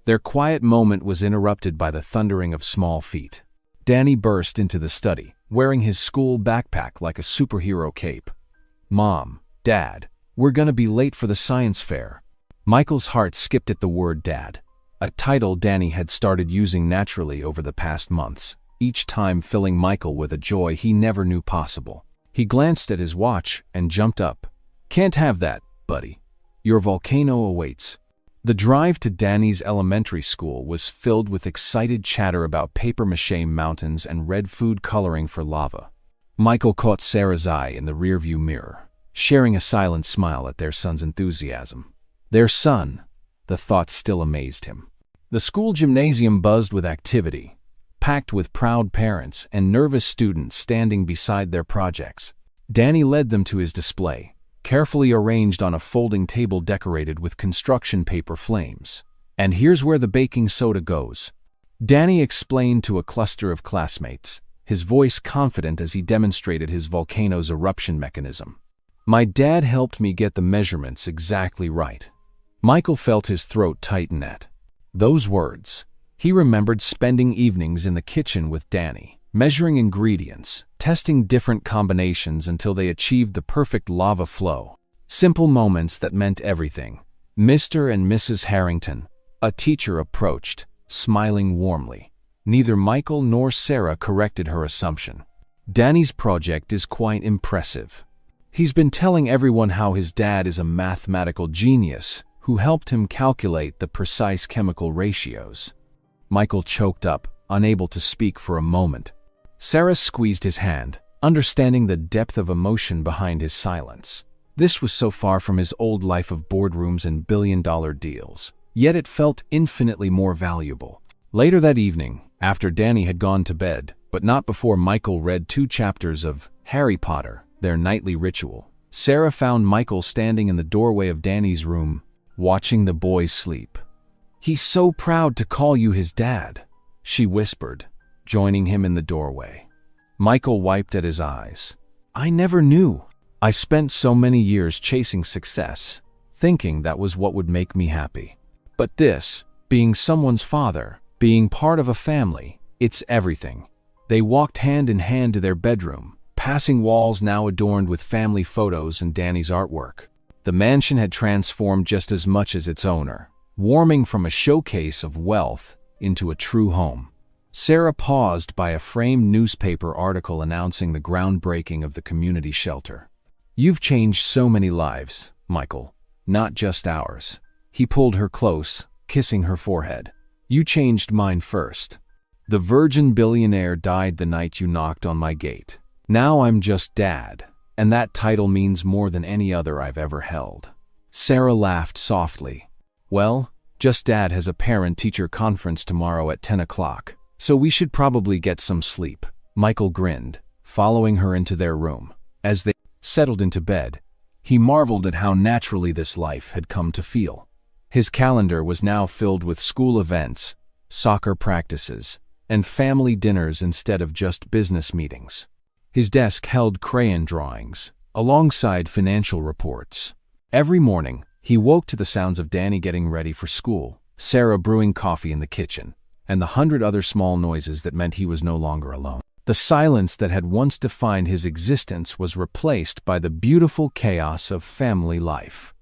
Their quiet moment was interrupted by the thundering of small feet. Danny burst into the study, wearing his school backpack like a superhero cape. Mom, Dad, we're gonna be late for the science fair. Michael's heart skipped at the word Dad, a title Danny had started using naturally over the past months, each time filling Michael with a joy he never knew possible. He glanced at his watch and jumped up. Can't have that, buddy. Your volcano awaits." The drive to Danny's elementary school was filled with excited chatter about papier-mâché mountains and red food coloring for lava. Michael caught Sarah's eye in the rearview mirror, sharing a silent smile at their son's enthusiasm. Their son, the thought still amazed him. The school gymnasium buzzed with activity, packed with proud parents and nervous students standing beside their projects. Danny led them to his display, carefully arranged on a folding table decorated with construction paper flames. "And here's where the baking soda goes," Danny explained to a cluster of classmates, his voice confident as he demonstrated his volcano's eruption mechanism. "My dad helped me get the measurements exactly right." Michael felt his throat tighten at those words. He remembered spending evenings in the kitchen with Danny, measuring ingredients, testing different combinations until they achieved the perfect lava flow. Simple moments that meant everything. Mr. and Mrs. Harrington, a teacher, approached, smiling warmly. Neither Michael nor Sarah corrected her assumption. "Danny's project is quite impressive. He's been telling everyone how his dad is a mathematical genius who helped him calculate the precise chemical ratios." Michael choked up, unable to speak for a moment. Sarah squeezed his hand, understanding the depth of emotion behind his silence. This was so far from his old life of boardrooms and billion-dollar deals, yet it felt infinitely more valuable. Later that evening, after Danny had gone to bed, but not before Michael read 2 chapters of Harry Potter, their nightly ritual, Sarah found Michael standing in the doorway of Danny's room, watching the boys sleep. "He's so proud to call you his dad," she whispered, joining him in the doorway. Michael wiped at his eyes. "I never knew. I spent so many years chasing success, thinking that was what would make me happy. But this, being someone's father, being part of a family, it's everything." They walked hand in hand to their bedroom, passing walls now adorned with family photos and Danny's artwork. The mansion had transformed just as much as its owner, warming from a showcase of wealth into a true home. Sarah paused by a framed newspaper article announcing the groundbreaking of the community shelter. "You've changed so many lives, Michael, not just ours." He pulled her close, kissing her forehead. "You changed mine first. The virgin billionaire died the night you knocked on my gate. Now I'm just dad, and that title means more than any other I've ever held." Sarah laughed softly. "Well, Just Dad has a parent-teacher conference tomorrow at 10 o'clock, so we should probably get some sleep." Michael grinned, following her into their room. As they settled into bed, he marveled at how naturally this life had come to feel. His calendar was now filled with school events, soccer practices, and family dinners instead of just business meetings. His desk held crayon drawings, alongside financial reports. Every morning, he woke to the sounds of Danny getting ready for school, Sarah brewing coffee in the kitchen, and the 100 other small noises that meant he was no longer alone. The silence that had once defined his existence was replaced by the beautiful chaos of family life.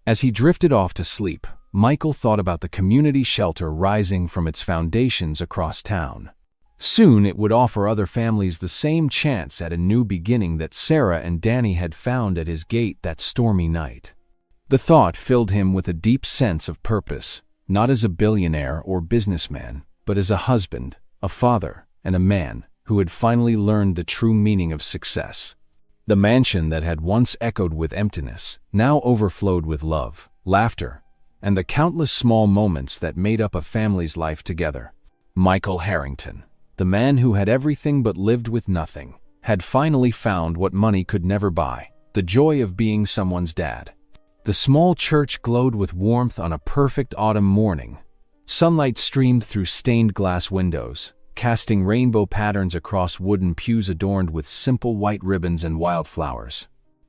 As he drifted off to sleep, Michael thought about the community shelter rising from its foundations across town. Soon it would offer other families the same chance at a new beginning that Sarah and Danny had found at his gate that stormy night. The thought filled him with a deep sense of purpose, not as a billionaire or businessman, but as a husband, a father, and a man who had finally learned the true meaning of success. The mansion that had once echoed with emptiness now overflowed with love, laughter, and the countless small moments that made up a family's life together. Michael Harrington, the man who had everything but lived with nothing, had finally found what money could never buy: the joy of being someone's dad. The small church glowed with warmth on a perfect autumn morning. Sunlight streamed through stained glass windows, casting rainbow patterns across wooden pews adorned with simple white ribbons and wildflowers.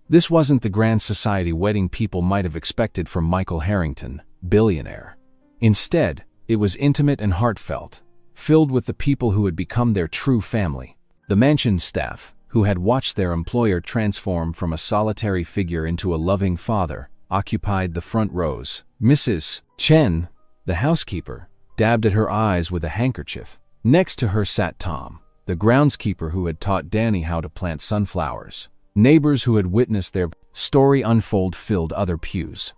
This wasn't the grand society wedding people might have expected from Michael Harrington, billionaire. Instead, it was intimate and heartfelt, filled with the people who had become their true family. The mansion staff, who had watched their employer transform from a solitary figure into a loving father, occupied the front rows. Mrs. Chen, the housekeeper, dabbed at her eyes with a handkerchief. Next to her sat Tom, the groundskeeper who had taught Danny how to plant sunflowers. Neighbors who had witnessed their story unfold filled other pews,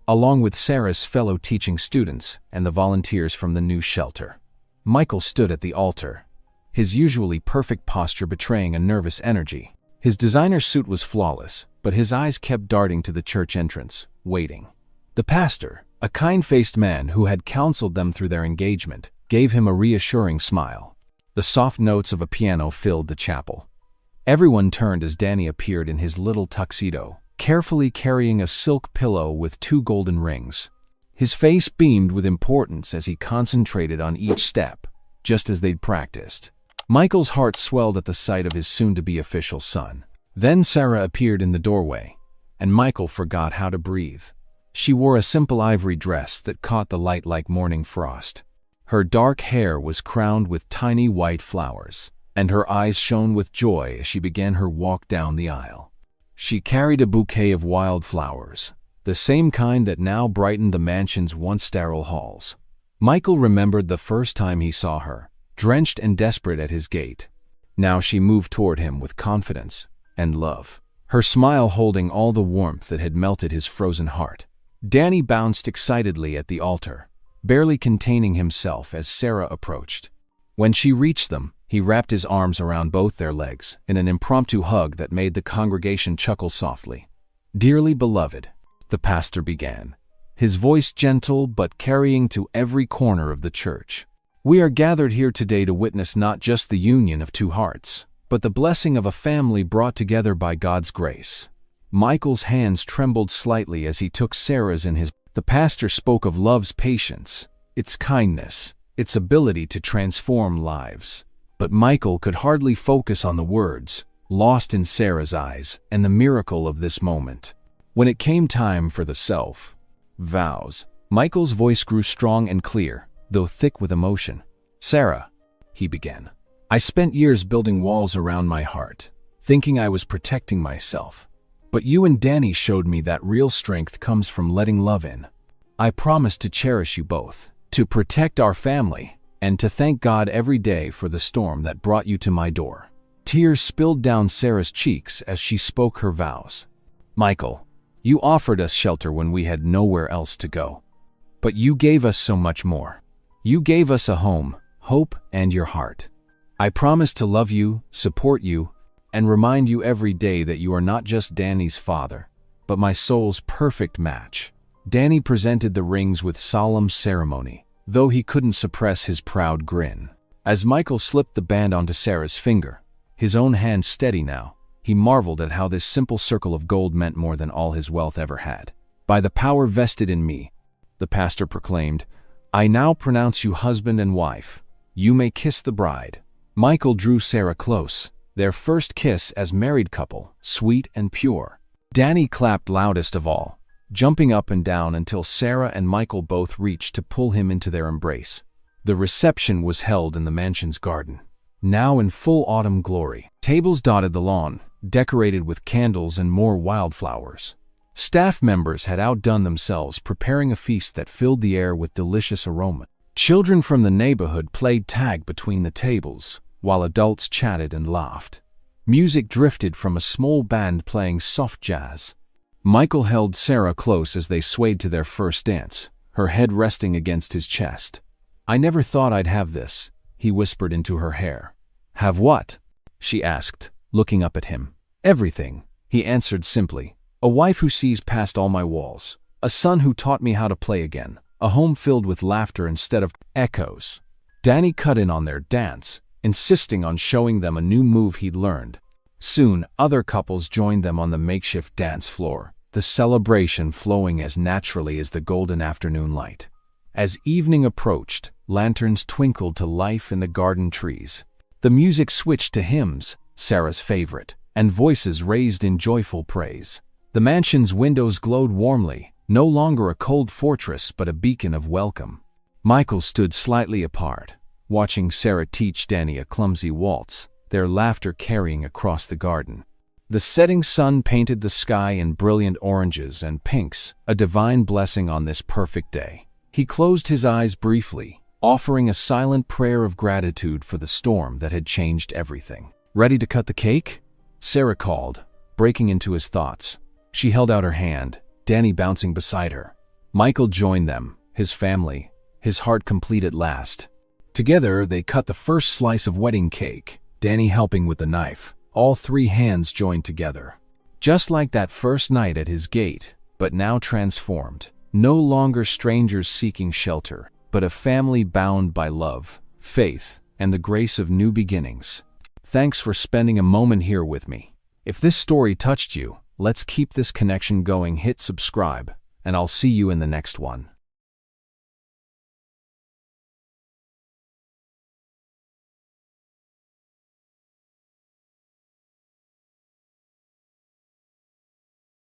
along with Sarah's fellow teaching students and the volunteers from the new shelter. Michael stood at the altar, his usually perfect posture betraying a nervous energy. His designer suit was flawless, but his eyes kept darting to the church entrance, waiting. The pastor, a kind-faced man who had counseled them through their engagement, gave him a reassuring smile. The soft notes of a piano filled the chapel. Everyone turned as Danny appeared in his little tuxedo, carefully carrying a silk pillow with 2 golden rings. His face beamed with importance as he concentrated on each step, just as they'd practiced. Michael's heart swelled at the sight of his soon-to-be official son. Then Sarah appeared in the doorway, and Michael forgot how to breathe. She wore a simple ivory dress that caught the light like morning frost. Her dark hair was crowned with tiny white flowers, and her eyes shone with joy as she began her walk down the aisle. She carried a bouquet of wildflowers, the same kind that now brightened the mansion's once sterile halls. Michael remembered the first time he saw her, drenched and desperate at his gate. Now she moved toward him with confidence and love, her smile holding all the warmth that had melted his frozen heart. Danny bounced excitedly at the altar, barely containing himself as Sarah approached. When she reached them, he wrapped his arms around both their legs in an impromptu hug that made the congregation chuckle softly. "Dearly beloved," the pastor began, his voice gentle but carrying to every corner of the church. "We are gathered here today to witness not just the union of 2 hearts, but the blessing of a family brought together by God's grace." Michael's hands trembled slightly as he took Sarah's in his. The pastor spoke of love's patience, its kindness, its ability to transform lives. But Michael could hardly focus on the words, lost in Sarah's eyes and the miracle of this moment. When it came time for the vows, Michael's voice grew strong and clear, though thick with emotion. "Sarah," he began, "I spent years building walls around my heart, thinking I was protecting myself. But you and Danny showed me that real strength comes from letting love in. I promise to cherish you both, to protect our family, and to thank God every day for the storm that brought you to my door." Tears spilled down Sarah's cheeks as she spoke her vows. "Michael, you offered us shelter when we had nowhere else to go. But you gave us so much more. You gave us a home, hope, and your heart. I promise to love you, support you, and remind you every day that you are not just Danny's father, but my soul's perfect match." Danny presented the rings with solemn ceremony, though he couldn't suppress his proud grin. As Michael slipped the band onto Sarah's finger, his own hand steady now, he marveled at how this simple circle of gold meant more than all his wealth ever had. "By the power vested in me," the pastor proclaimed, "I now pronounce you husband and wife. You may kiss the bride." Michael drew Sarah close, their first kiss as married couple, sweet and pure. Danny clapped loudest of all, jumping up and down until Sarah and Michael both reached to pull him into their embrace. The reception was held in the mansion's garden, now in full autumn glory. Tables dotted the lawn, decorated with candles and more wildflowers. Staff members had outdone themselves preparing a feast that filled the air with delicious aroma. Children from the neighborhood played tag between the tables, while adults chatted and laughed. Music drifted from a small band playing soft jazz. Michael held Sarah close as they swayed to their first dance, her head resting against his chest. "I never thought I'd have this," he whispered into her hair. "Have what?" she asked, looking up at him. "Everything," he answered simply. "A wife who sees past all my walls, a son who taught me how to play again, a home filled with laughter instead of echoes." Danny cut in on their dance, insisting on showing them a new move he'd learned. Soon, other couples joined them on the makeshift dance floor, the celebration flowing as naturally as the golden afternoon light. As evening approached, lanterns twinkled to life in the garden trees. The music switched to hymns, Sarah's favorite, and voices raised in joyful praise. The mansion's windows glowed warmly, no longer a cold fortress but a beacon of welcome. Michael stood slightly apart, watching Sarah teach Danny a clumsy waltz, their laughter carrying across the garden. The setting sun painted the sky in brilliant oranges and pinks, a divine blessing on this perfect day. He closed his eyes briefly, offering a silent prayer of gratitude for the storm that had changed everything. "Ready to cut the cake?" Sarah called, breaking into his thoughts. She held out her hand, Danny bouncing beside her. Michael joined them, his family, his heart complete at last. Together, they cut the first slice of wedding cake, Danny helping with the knife, all three hands joined together. Just like that first night at his gate, but now transformed. No longer strangers seeking shelter, but a family bound by love, faith, and the grace of new beginnings. Thanks for spending a moment here with me. If this story touched you, let's keep this connection going. Hit subscribe, and I'll see you in the next one.